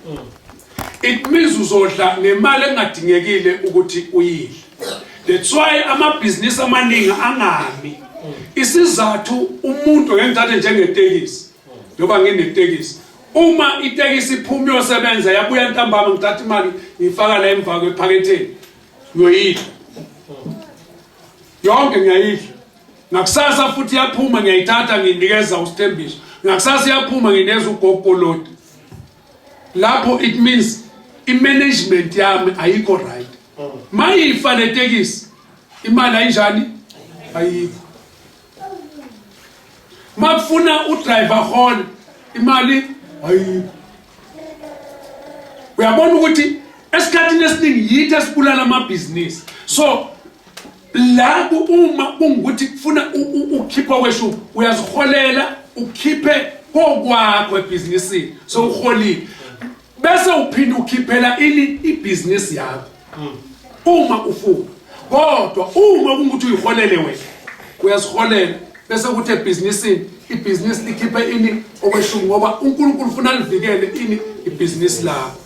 it means uzodla nemali engadingekile ukuthi uyidle that's why amabhizinisi amaningi angami isizathu umuntu ngengithathe njengetekisi ngoba nginetekisi uma itekisi iphuma yosebenza yabuya ntambama ngithatha imali ngifaka la emva kwephaketheni ngiyoyidla yonke ngiyayidla ngakusasa futhi yaphuma ngiyayithatha nginikeza uSthembiso ngakusasa yaphuma ngineza uGogoloti lapho it means imanagement yami ayikho right mayifa letekisi imali ayinjani ayikho. Makufuna udriver hall imali ayikho. Uyabona ukuthi esikhathini esiningi yithi esibulala amabhizinisi. So la uma kungukuthi kufuna ukhipha kweshu uyaziholela ukhiphe kokwakho ebhizinisini so uholile bese uphinda ukhiphela ibhizinisi yakho uma ufuna. Kodwa uma kungukuthi uyiholele wena uyaziholela bese kuthi ebhizinisini ibhizinisi likhiphe okweshu ngoba uNkulunkulu ufuna livikele ibhizinisi lakho.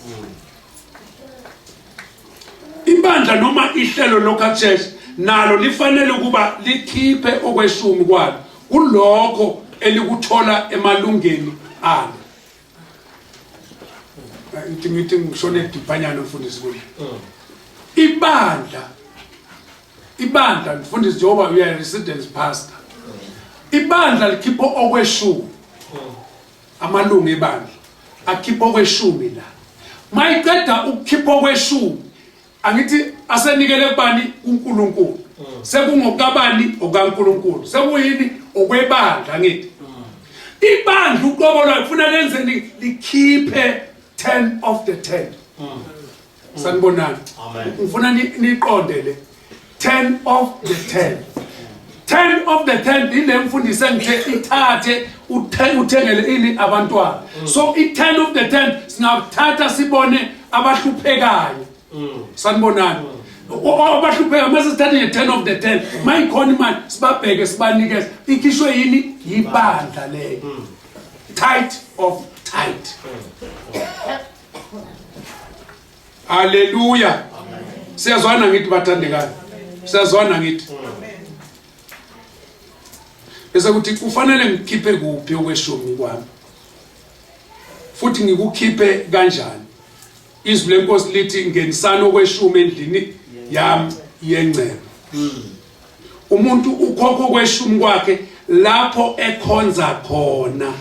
Ibandla noma ihlelo local church nalo lifanele ukuba likhiphe okweshumi kwalo kulokho elikuthola emalungeni alo. Ngithi ngishone dipanyana mfundisi kulo. Ibandla mfundisi Jehova uya residence pastor. Ibandla likhipha okweshumi. Amalungu ebandla akhipha okweshumi la. Mayiqeda ukukhipha okweshumi angithi asenikele kubani uNkulunkulu sekungokabani okaNkulunkulu sekuyini okwebandla ngithi ibandla uqobo lwayo kufuna lenzeni likhiphe 10 of the 10. Sanibonani ngifuna niqonde le 10 of the 10. 10 of the 10 ile mfundisi engithe ithathe uthengele abantwana. So i10 of the 10 singathatha sibone abahluphekayo. Sanibonani abahlupheka mase sithathe nge10 of the 10 mayikhona imali sibabheke sibanikeze ikhishwe yini ibandla leyo tithe of tithe. Haleluya. Siyazwana ngithi bathandekayo siyazwana ngithi bese kuthi kufanele ngikhiphe kuphi okweshumi kwami futhi ngikukhiphe kanjani. Izwi lenkosi lithi ngenisana okweshumi endlini yami yencebo. Umuntu ukhokho okweshumi kwakhe lapho ekhonza khona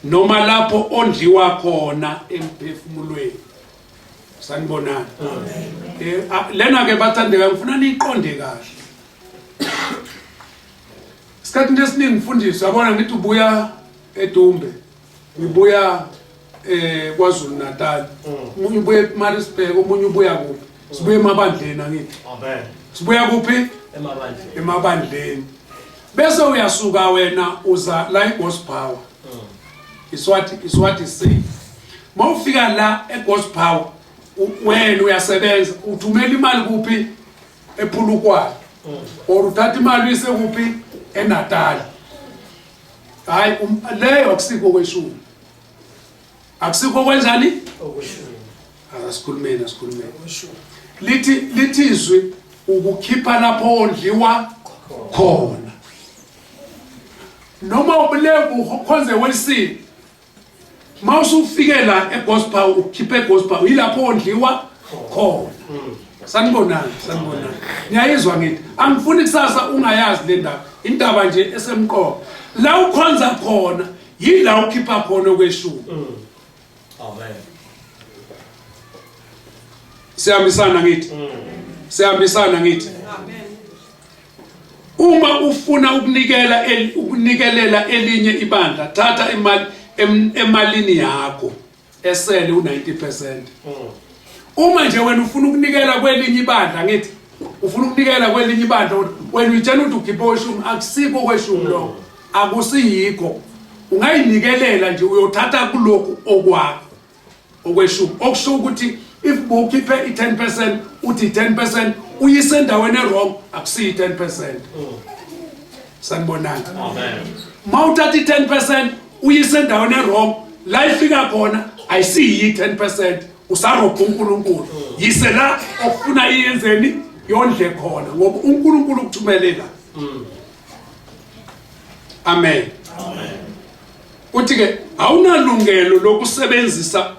noma lapho ondliwa khona emphefumulweni. Sanibonani. Lena ke bathandeka ngifuna niqonde kahle. Isikhathi esiningi mfundisi yabona ngithi ubuya eDumbe ngibuya kwaZulu Natal umunye ubuya eMaritzburg umunye ubuya kuphi sibuya emabandleni ngithi amen sibuya kuphi emabandleni bese uyasuka wena uza la eGospel iswathi say mawufika la eGospel wena uyasebenza uthumela imali kuphi ePhulukwane or uthatha imali uyise kuphi eNatal. Hayi leyo akusikho kweshumi. Akusikho kwenzani? Okweshumi. Asikhulumeni. Lithi izwi ukukhipha lapho ondliwa khona. Noma ubulevu ukhonze wesini. Mawusufikela eGospel ukhiphe eGospel yilapho ondliwa khona. Sanibonani. Ngiyayizwa ngithi angifuni kusasa ungayazi le ndaba. Indaba nje esemqoka. La ukhonza khona yila ukhipha khona okweshumi. Amen. Siyambisana ngithi. Amen. Uma ufuna ukunikelela elinye ibandla thatha imali emalini yakho esele u90%. Uma nje wena ufuna ukunikela kwelinye ibandla ngithi ufuna ukunikela kwelinye ibandla wena uyitshela ukuthi ukhipha okweshumi akusikho okweshumi lo akusiyikho ungayinikelela nje uyothatha kulokhu okwakho okweshumi okusho ukuthi if ukhiphe i10% uthi 10% uyise endaweni wrong akusiyi 10%. Sanibonani. Amen. Mawuthatha i10% uyise endaweni wrong la ifika khona ayisiyi 10% usarobha uNkulunkulu yise la ofuna iyenzeni yondle khona ngoba uNkulunkulu ukuthumelela. Amen. Uthi ke awunalungelo lokusebenzisa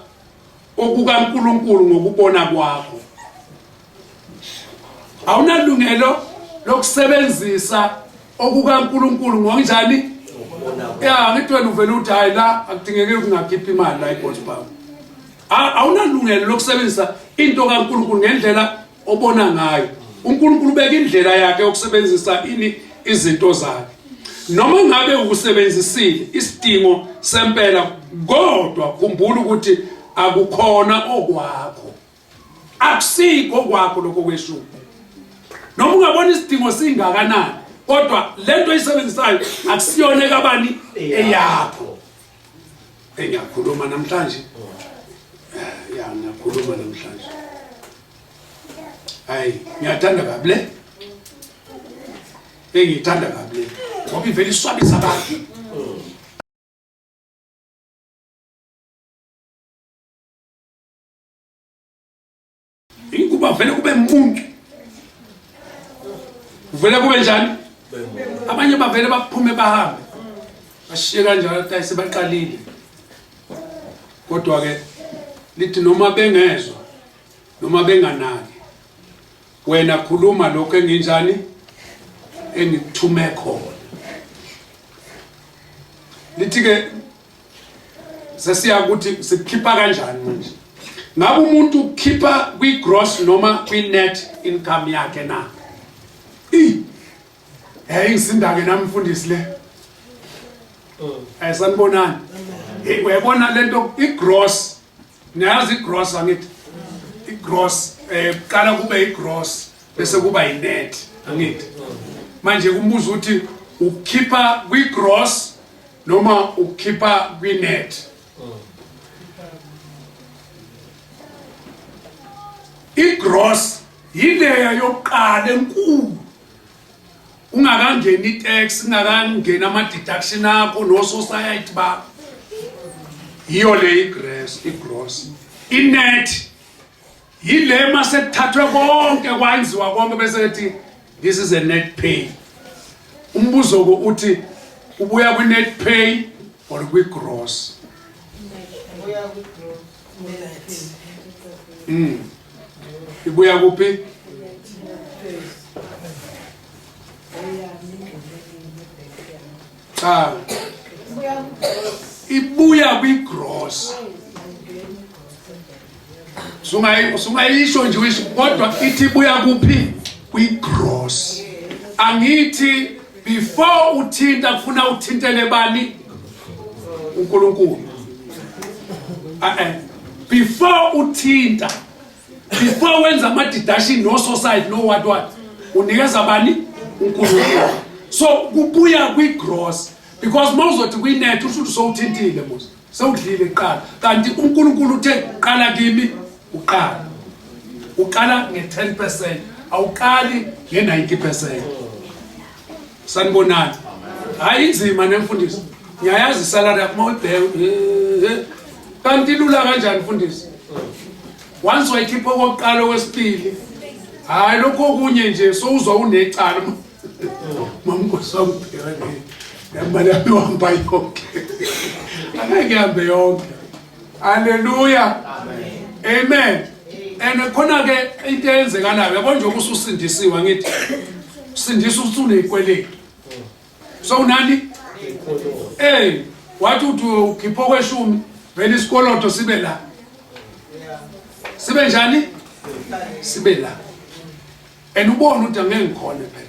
okukaNkulunkulu ngokubona kwakho. Awunalungelo lokusebenzisa okukaNkulunkulu ngokunjani? Ngithi wena uvela uthi hayi la akudingekile ukungakhipha imali la eGospel. Awunalungelo lokusebenzisa into kaNkulunkulu ngendlela obona ngayo. uNkulunkulu ubeka indlela yakhe yokusebenzisa izinto zakhe. Noma ngabe ukusebenzisile isidingo sempela, kodwa khumbula ukuthi akukhona okwakho. Akusikho okwakho lokho kweshumi. Noma ungabona isidingo singakanani, kodwa lento oyisebenzisayo akusiyona kabani eyakho. Engiyakhuluma namhlanje. Ngiyakhuluma namhlanje. Hayi, ngiyathanda kabi le. Engiyithanda kabi le. Ngoba ivela iswabisa abantu. Inkuba vele kube umuntu. Vele kube njani? Abanye bavele baphume bahambe. Bashiye kanjalo ukuthi sebaqalile. Kodwa ke lithi noma bengezwe, noma benganaki, wena khuluma lokho enginjani engithume khona. Lithi ke sesiya ukuthi sikhipha kanjani manje. Ngabe umuntu ukhipha kwi-gross noma kwi-net income yakhe na? Ngisinda ke namfundisi le. Sanibonani. Uyabona lento i-gross. Niyazi i-gross angithi. I-gross qala kube i-gross bese kuba i-net angithi. Manje kumbuza ukuthi ukhipha kwi-gross noma ukhipha kwi-net. I-gross yileya yokuqala enkulu. Ungakangeni i-tax, ungakangeni ama-deduction akho no-society bakho. Yiyo le i-gross. I-net yile mase kuthathwe konke kwenziwa konke bese ethi this is a net pay. Umbuzo ko uthi ubuya kwi-net pay or kwi-gross? Ibuya kuphi? Ibuya kwi-gross. Sungayisho nje wisho kodwa ithi ibuya kuphi? Kwi-gross. Angithi before uthinta kufuna uthintele bani? uNkulunkulu. Before uthinta, before wenza ama-deduction no society no what unikeza bani? uNkulunkulu. So kubuya kwi-gross because mawuzothi kwi-net usho sowuthintile mos. Sewudlile iqala. Kanti uNkulunkulu uthe qala kimi uqala. Uqala nge-10%, awuqali nge-90%. Sanibonani. Hayi inzima nemfundiso. Ngiyayazi isalary yakho mawubheka. Kanti lula kanjani mfundisi? Once wayikhipha okokuqala okwesibili, hayi lokho okunye nje sowuzwa unecala. Mamnkosi wangibheka nje. Yamali yami wahamba yonke. Angeke hambe yonke. Haleluya. Amen. Khona ke into eyenzekanayo yabo nje ukusindisiwe ngithi usindisa usuneyikweleti. So unani? Wathi ukhipha kweshumi vele isikoloto sibe la. Sibe njani? Sibe la. Ubona ukuthi angeke ngikhona phela.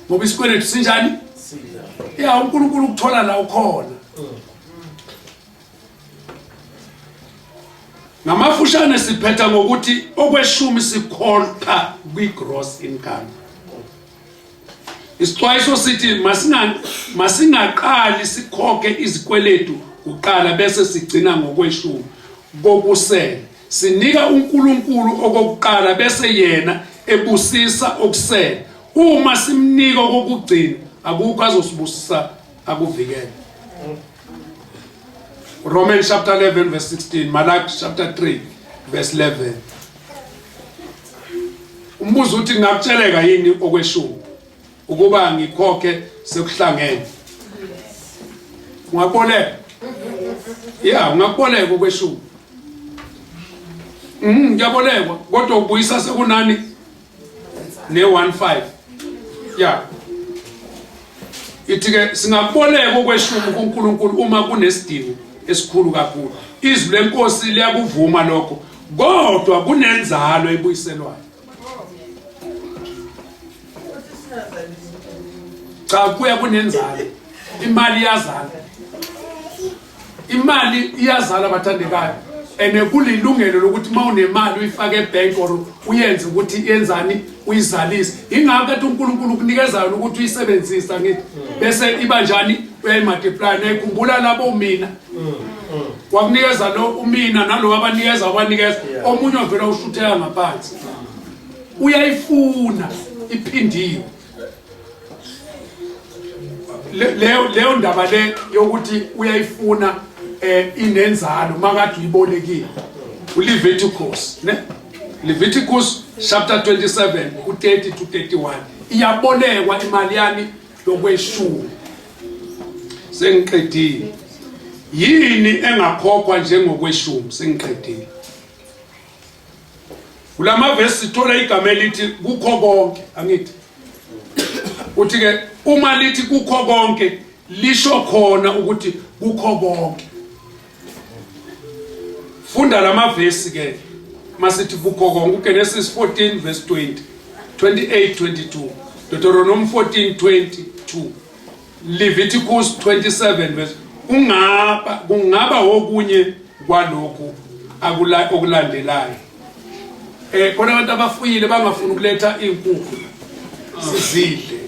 Ngoba isikweletu sinjani? uNkulunkulu ukuthola la ukhona. Ngamafushane siphetha ngokuthi okweshumi sikhokha kwi-gross income. Isixwayiso sithi masingaqali sikhokhe izikweletu kuqala bese sigcina ngokweshumi kokusela. Sinika uNkulunkulu okokuqala bese yena ebusisa okusela. Uma simnika okugcina akukho azosibusisa akuvikele. Romans chapter 11 verse 16, Malachi chapter 3 verse 11. Umbuzo uthi ngakutsheleka yini okweshumi ukuba ngikhokhe sekuhlangene. Ungaboleka? Ungaboleka okweshumi. Ngiyabolekwa kodwa ubuyisa sekunani ne-15. Ithi ke singaboleka okweshumi kuNkulunkulu uma kunesidingo esikhulu kakhulu. Izwi lenkosi liyakuvuma lokho, kodwa kunenzalo ebuyiselwayo. cha kuya kunenzalo imali iyazala imali iyazala bathandekayo ene kulilungelo lokuthi mawunemali uyifake ebank or uyenze ukuthi yenzani uyizalise ingakho ethi uNkulunkulu ukunikeza ukuthi uyisebenzisa ngithi bese iba njani uyayimultiply nayikhumbula labo mina wakunikeza lo umina nalo abanikeza abanikeza omunye ovela ushutheka ngaphansi uyayifuna iphindiwe leyo ndaba le yokuthi uyayifuna inenzalo makade uyibolekile uLeviticus ne Leviticus chapter 27 u30 to 31 iyabolekwa imali yani yokweshumi sengiqedile yini engakhokhwa njengokweshumi sengiqedile kulama verse sithola igama elithi kukho konke angithi uthi ke uma lithi kukho konke lisho khona ukuthi kukho konke funda lama verse ke masithi kukho konke uGenesis 14 verse 20 28 22 Deuteronomy 14 22 Leviticus 27 verse kungaba okunye kwalokho okulandelayo khona abantu abafuyile bangafuna ukuletha inkukhu sizidle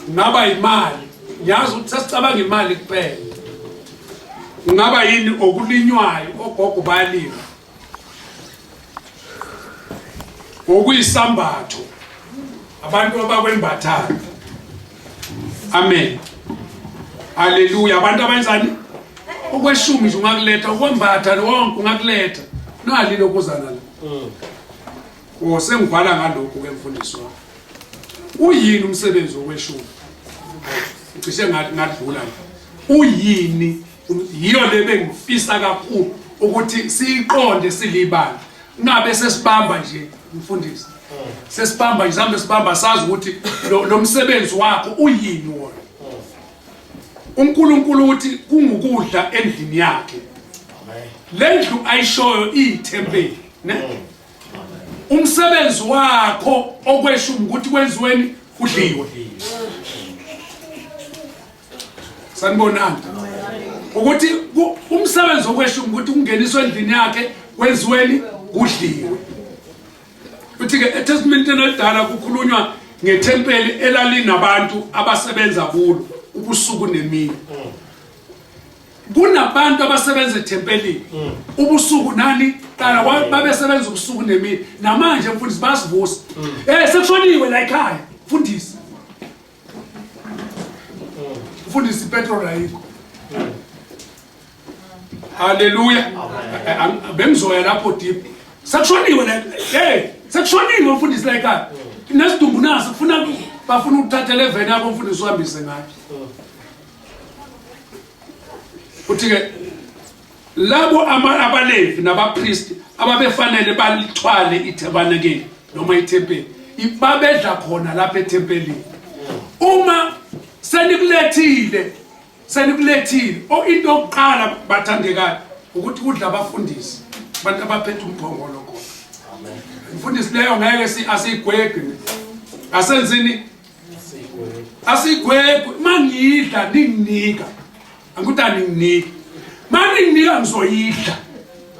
ngaba imali yazi ukuthi sasicabanga imali kuphela ngaba yini okulinywayo ogogo bayalima okuyisambatho abantu abakwembathayo amen haleluya abantu abenzani okweshumi nje ungakuletha ukwembatha wonke ungakuletha nali lokuzana la sengivala ngalokho kwemfundiso uyini umsebenzi wokweshumi ngisho ngadlula uyini yiyo lebengifisa kakhulu ukuthi siqonde silibala ngabe sesibamba nje umfundisi sesibamba izambe sibamba sazi ukuthi lo msebenzi wakho uyini wona uNkulunkulu uthi kungukudla endlini yakhe lendlu ayishoyo iyithempeli ne umsebenzi wakho okweshumi ukuthi kwenziweni kudliwe sanibonana ukuthi umsebenzi okweshumi ukuthi kungeniswe endlini yakhe kwenziweni kudliwe uthi ke eTestamenteni elidala kukhulunywa ngethempeli elalinabantu abasebenza kulo ubusuku nemini kunabantu abasebenza ethempelini ubusuku nani qala babesebenza ubusuku nemini namanje mfundisi basivusa sekushoniwe la ekhaya mfundisi mfundisi petrol ayikho haleluya bengizoya lapho deep sekushoniwe la sekushoniwe mfundisi la ekhaya nesidumbu naso kufuna bafuna ukuthatha 11 yabo mfundisi uhambise ngayo uthi ke labo abalevi nabapriest ababefanele balithwale itabernacle noma ithempeli babedla khona lapha ethempelini uma senikulethile into yokuqala bathandekayo ukuthi kudla abafundisi abantu abaphethe umphongolo khona amen umfundisi leyo ngeke asiyigwegwe asenzini asigwegwe mangidla ninginika anguthi aninginika maninginika ngizoyidla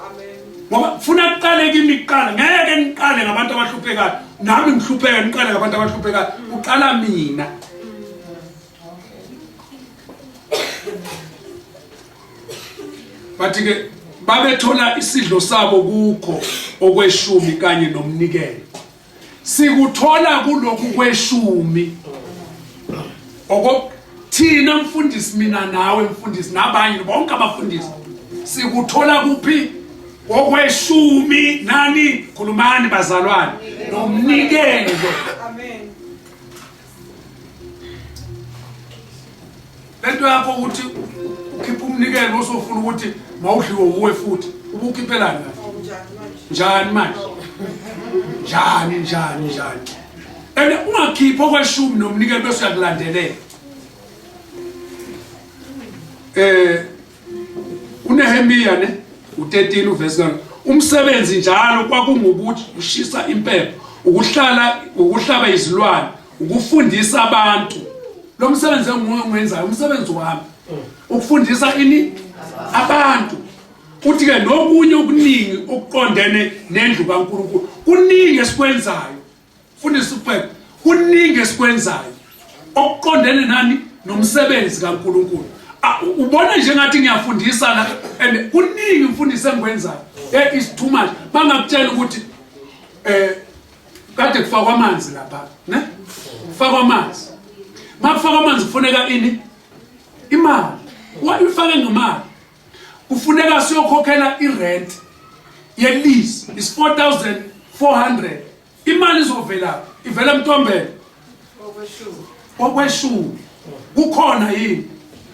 amen ngoba ufuna uqale kimi iqala ngeke niqale ngabantu abahluphekayo nami ngihlupheka niqale ngabantu abahluphekayo uqala mina bathi ke babethola isidlo sabo kukho okweshumi kanye nomnikelo sikuthola kulokhu kweshumi thina mfundisi mina nawe mfundisi nabanye bonke abafundisi sikuthola kuphi okweshumi nani khulumani bazalwane nomnikelo amen lento yakho ukuthi ukhipha umnikelo osofuna ukuthi mawudliwe uwe futhi ubukhiphela njani manje njani ene ungakhipha okweshumi nomnikelo bese uyakulandelela uNehemiya ne u13 uverse 1 umsebenzi njalo kwakungukuthi ushisa impepho ukuhlaba izilwane ukufundisa abantu. Lo msebenzi engiwenzayo umsebenzi wami ukufundisa ini abantu. Kuthi ke nokunye okuningi okuqondene nendlu kaNkulunkulu kuningi esikwenzayo. Fundisa uphepha kuningi esikwenzayo okuqondene nani nomsebenzi kaNkulunkulu. Ubona nje ngathi ngiyafundisa la and kuningi imfundiso engikwenzayo. Is too much. Bangakutshela ukuthi kade kufakwa amanzi lapha, ne? Kufakwa amanzi. Makufakwa amanzi kufuneka ini? Imali. Wayifake ngemali. Kufuneka siyokhokhela irent ye-lease is 4,400. Imali izovela ivela eMtombela okweshumi. Kukhona yini?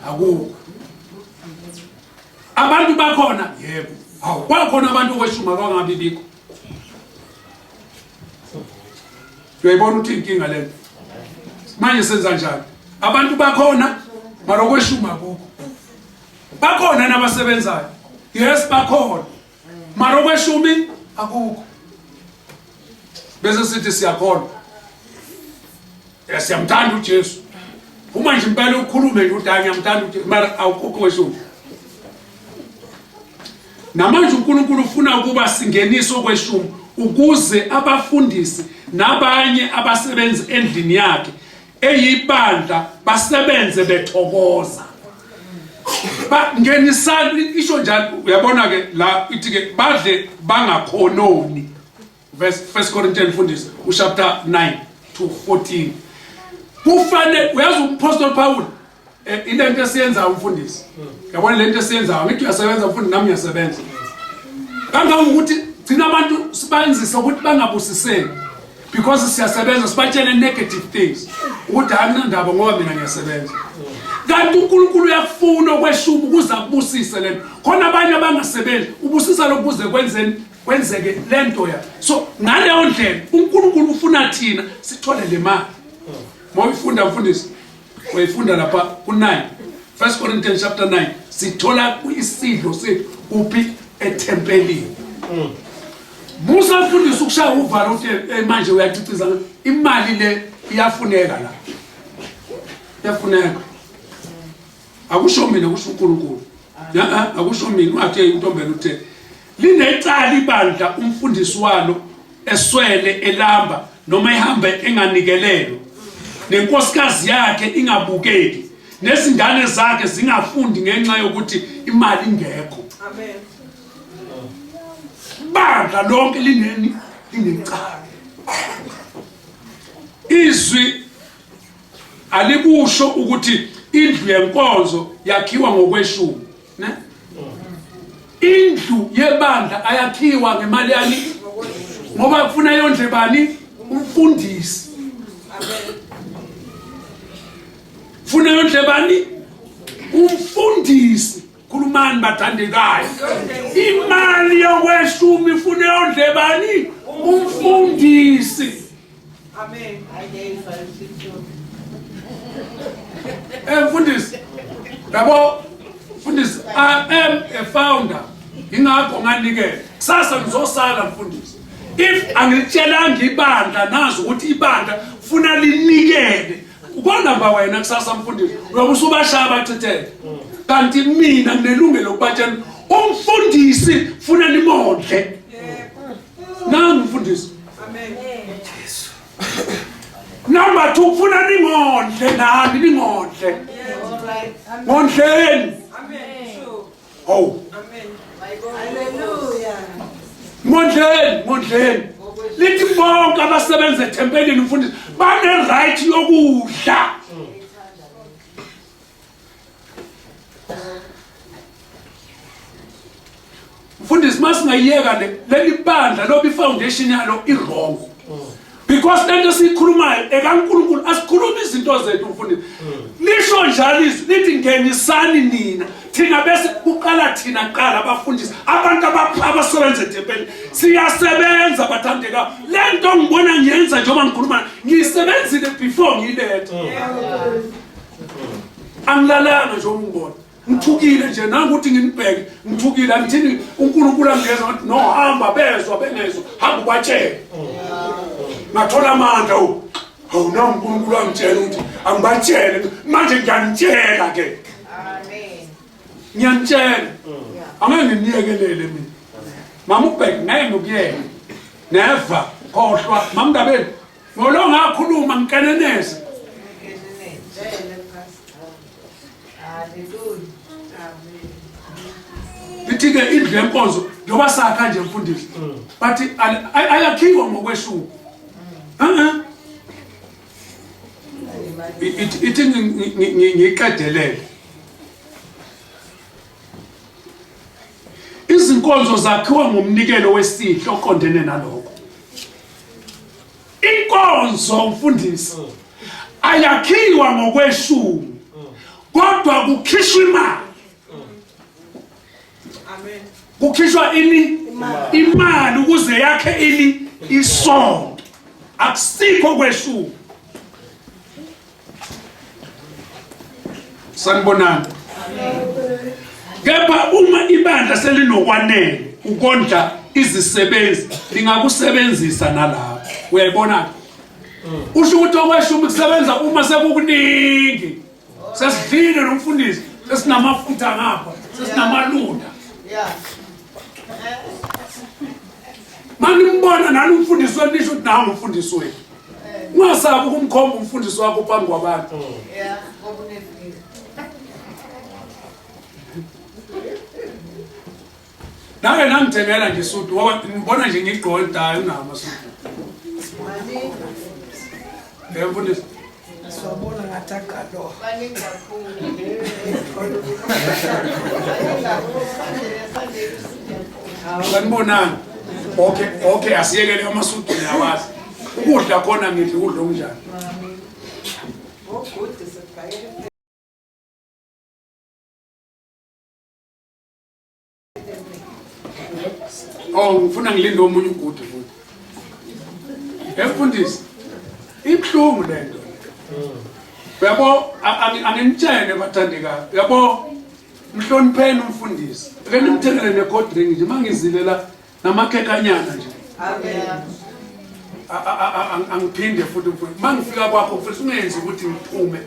Akukho. Abantu bakhona? Yebo. Kwakhona abantu okweshumi akangabi bikho. Uyayibona ukuthi inkinga lento. Manje senza njani? Abantu bakhona mara okweshumi akukho. Bakhona nabasebenzayo. Yes bakhona. Mara okweshumi akukho. Bese sithi siyakhona. Siyamthanda uJesu. Uma nje impela ukhulume nje uthi ngiyamthanda uJesu mara awukho kweshumi. Namanje uNkulunkulu ufuna ukuba singenise okweshumi ukuze abafundisi nabanye abasebenzi endlini yakhe eyibandla basebenze bethokoza. Ngenisani isho njalo uyabona ke la ithi ke badle bangakhononi. Verse 1 Corinthians mfundisi chapter 9 to 14. Kufanele uyazi uMapostle Paul into esiyenza umfundisi. Yabona lento esiyenza ngithi uyasebenza mfundisi nami ngiyasebenza. Kanga ukuthi thina abantu sibenzisa ukuthi bangabusiseki because siyasebenza sibatshele negative things ukuthi akunandaba ngoba mina ngiyasebenza. Kanti uNkulunkulu uyafuna okweshumi ukuze akubusise lento. Khona abanye abangasebenzi ubusisa lokuze kwenzeke lento ya. So ngaleyo ndlela uNkulunkulu ufuna thina sithole le mali. Mawufunda mfundisi uyifunda lapha ku9 1 Corinthians chapter 9 sithola isidlo sethu uphi etempelini. Musa mfundisi ukushaya uvalo uthi manje uyaciciza imali le iyafuneka la. Iyafuneka. Akusho mina kusho uNkulunkulu. Akusho mina wathi uNtombela uthe linecala ibandla umfundisi walo eswele elamba noma ehamba enganikelelo. Nenkosikazi yakhe ingabukeki nezingane zakhe zingafundi ngenxa yokuthi imali ingekho. Amen. Bandla lonke linecala. Izwi alikusho ukuthi indlu yenkonzo yakhiwa ngokweshumi, ne? Indlu yebandla ayakhiwa ngemali yani ngoba kufuna yondle bani umfundisi. Amen. Funa yondle bani umfundisi. Khulumani bathandekayo. Imali yokweshumi ifuna yondle bani umfundisi. Amen. Mfundisi yabo mfundisi I am a founder ingakho nganikela sasa ngizosala mfundisi if angilitshelanga ibandla nazi ukuthi ibandla funa linikele ubona wena kusasa mfundisi uyabusubashaya bachithele kanti mina nginelungelo lokubatshela umfundisi funa nimondle nangu mfundisi. Amen. Yesu. Number 2 funa ningondle nani ningondle. Mondleni. Amen. Oh. Amen. Hallelujah. Mondleni. Lithi bonke abasebenza etempelini mfundisi bane right yokudla. Mfundisi masingayiyeka leli bandla lobi foundation yalo i-wrong. Because lento sikhulumayo ekaNkulunkulu asikhulumi izinto zethu mfundisi. Lisho njalo izwi lithi ngenisani nina. Thina bese uqala thina qala abafundisi abantu abasebenza etempelini. Siyasebenza bathandeka. Lento ngibona ngiyenza njengoba ngikhuluma ngisebenzile before ngilethe. Angilalanga nje ungibona. Ngithukile nje nangukuthi nginibheke ngithukile angithini uNkulunkulu angeza ngathi no hamba bezwa bengezwa hamba ubatshele. Ngathola amandla awuna uNkulunkulu angitshela ukuthi angibatshele manje ngiyanitshela ke. Amen. Ngiyanitshela. Angeke nginiyekelele mina. Mama ubheke ngeke ngokuyena. Never khohlwa mama Ndabeni. Ngolo ngakhuluma ngikeneneze. Lithi-ke indlu yenkonzo njengoba sakha nje mfundisi bathi ayakhiwa ngokweshumi. Ithi ngiqedelele izinkonzo zakhiwa ngomnikelo wesidlo oqondene nalokho. Inkonzo mfundisi ayakhiwa ngokweshumi kodwa kukhishwa imali. Amen. Kukhishwa imali ukuze yakhe isonto. Akusikho kweshumi. Sanibonani. Kepha uma ibandla selinokwanele ukondla izisebenzi lingakusebenzisa nalapho. Uyayibona? Usho ukuthi okweshumi kusebenza uma sekukuningi. Sesidlile nomfundisi, sesinamafutha ngapha, sesinamalunda. Yeah. Manimbona nani umfundisi wenisho ukuthi nawe umfundisi wethu. Ungasabi ukumkhomba umfundisi wakho phambi kwabantu. Yeah. Obunefile. Nawe nangithengela nje isudi ngoba ngibona nje ngigqoke dayi unamasudi. Mani. Mfundisi. Swabona ngathakalo. Mani kakhulu. Sanibonani. Okay asiyekele amasudi niyawazi. Ukudla khona ngithi ukudla okunjani. Oh, good. This is fire. Oh ngifuna ngilinde omunye ugudu futhi. Mfundisi. Ibhlungu lento. Yabo anginitshele bathandekayo. Yabo mhlonipheni umfundisi. Ake nimthekele ne-cold drink nje mangizilela namakhekanyana nje. Amen. Angiphinde futhi mfundisi. Mangifika kwakho mfundisi ungenzi ukuthi ngiphume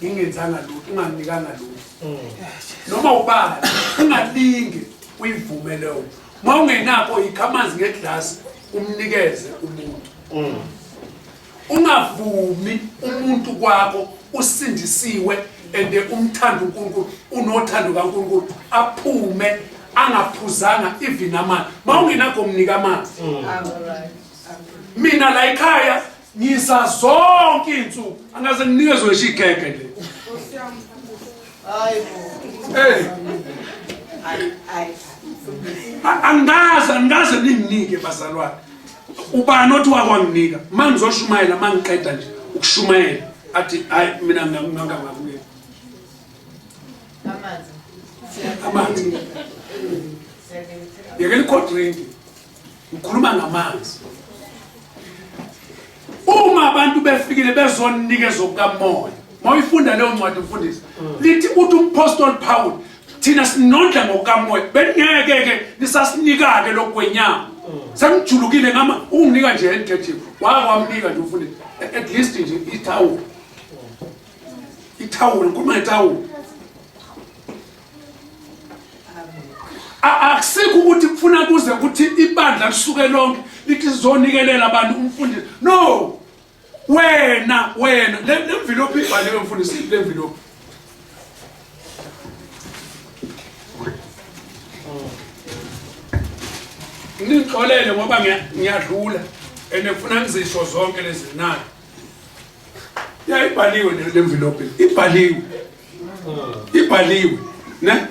ngingenzanga lutho, unganikanga lutho. Noma ubala ungalinge uyivume leyo. Mawungenakho ikhamanzi ngeglass umnikeze umuntu. Ungavumi umuntu kwakho usindisiwe ende umthanda uNkulunkulu unothando kaNkulunkulu aphume angaphuzanga even amanzi. Mawungenakho umnika amanzi. Mina la ekhaya ngisa zonke insuku angaze nginikezwe ishigege le. Angaze ninginike bazalwane. Ubani othi wakwanginika mangizoshumayela mangiqeda nje ukushumayela athi hayi mina ngangakuye amanzi yekele cold drink ukhuluma ngamanzi. Uma abantu befikile bezonikeza okamoya mawuyifunda leyo ncwadi mfundisi lithi uthi umpostoli Paul thina sinondla ngokamoya bengeke nisasinika ke lokwenyama. Sangijulukile ngama unginika nje handkerchief wakwamnika nje ufundile at least nje ithawula ngikhuluma ngethawula. Akusikho ukuthi kufuna kuze ukuthi ibandla lisuke lonke lithi sizonikelela abantu umfundisi. No, wena le envelope ibhaliwe mfundisi le envelope. Ngixolele ngoba ngiyadlula enefuna ngizisho zonke lezi nayo. Ibhaliwe le envelope. Ibhaliwe. Ne?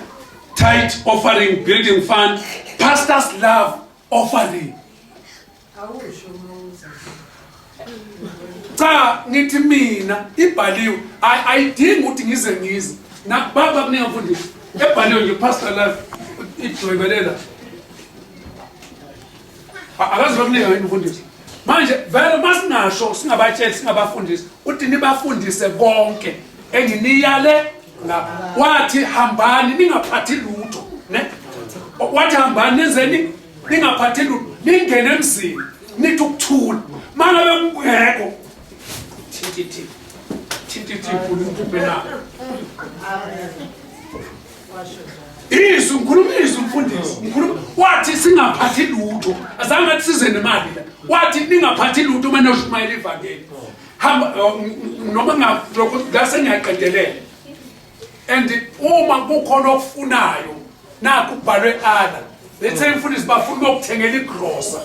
Tithe offering, building fund, pastor's love offering. Cha ngithi mina ibhaliwe ayidingi ukuthi ngize na baba kunengafundisi ebhaliwe nje pastor love idwebelela. Akazi bakunika yini mfundisi manje vele masingasho singabatsheli singabafundisi uthi nibafundise bonke enginiyale ngapha wathi hambani ningaphathi lutho ne wathi hambani nenzeni ningaphathi lutho ningene emzini nithi ukuthula mangabe kungekho thithithi umuntu phela izwi ngikhuluma izwi mfundisi ngikhuluma wathi singaphathi lutho azange athi size nemali la wathi ningaphathi lutho manje ushumayela ivangeli hamba noma ngase ngiyaqedelela and uma kukhona okufunayo nakho kubhalwe ala lethe imfundisi bafuna ukuthengela igrosa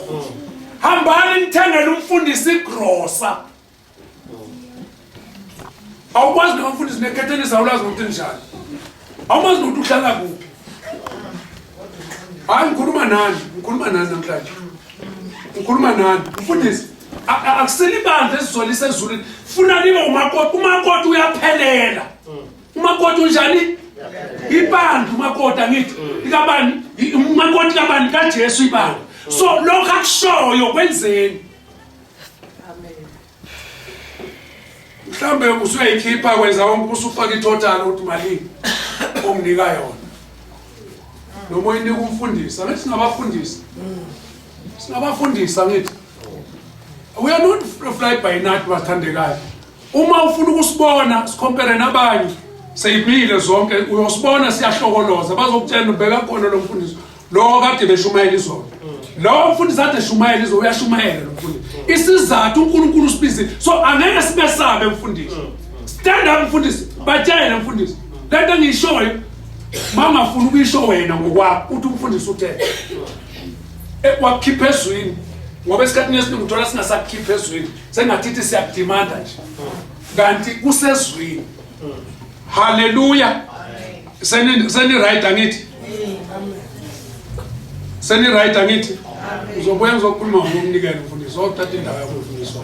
hambani nithengele umfundisi igrosa awukwazi nomfundisi nekhethenisa awulazi ukuthi njani awumazi ukuthi uhlala kuphi hayi ngikhuluma nani namhlanje ngikhuluma nani mfundisi akuseli bandla esizolisa ezulwini funa libe umakoti uyaphelela umakoti unjani ibandla umakoti angithi ikabani umakoti kabani kaJesu ibandla so lokho akushoyo kwenzeni mhlambe usuyayikhipha kwenza wonke usufaka itotal ukuthi malini omnika yona noma uyinika umfundisi angithi singabafundisa ngithi we are not fly by night bathandekayo uma ufuna ukusibona sikompare nabanye seyibhile zonke uyosibona siyahlokoloza bazokutshela ubheka khona lo mfundisi lo kade beshumayela izolo lo mfundisi ade shumayela izolo uyashumayela lo mfundisi isizathu uNkulunkulu usibize so angeke sibesabe mfundisi stand up mfundisi batshele mfundisi lento ngishoyo mangafuna ukuyisho wena ngokwakho uthi umfundisi uthele wakhipha ezwini ngoba esikhathini esiningi uthola singasakhipha ezwini sengathithi siyakudimanda nje kanti kusezwini haleluya seni right angithi seni right angithi uzobuya ngizokhuluma ngokumnikela mfundisi othatha indawo yakho mfundisi.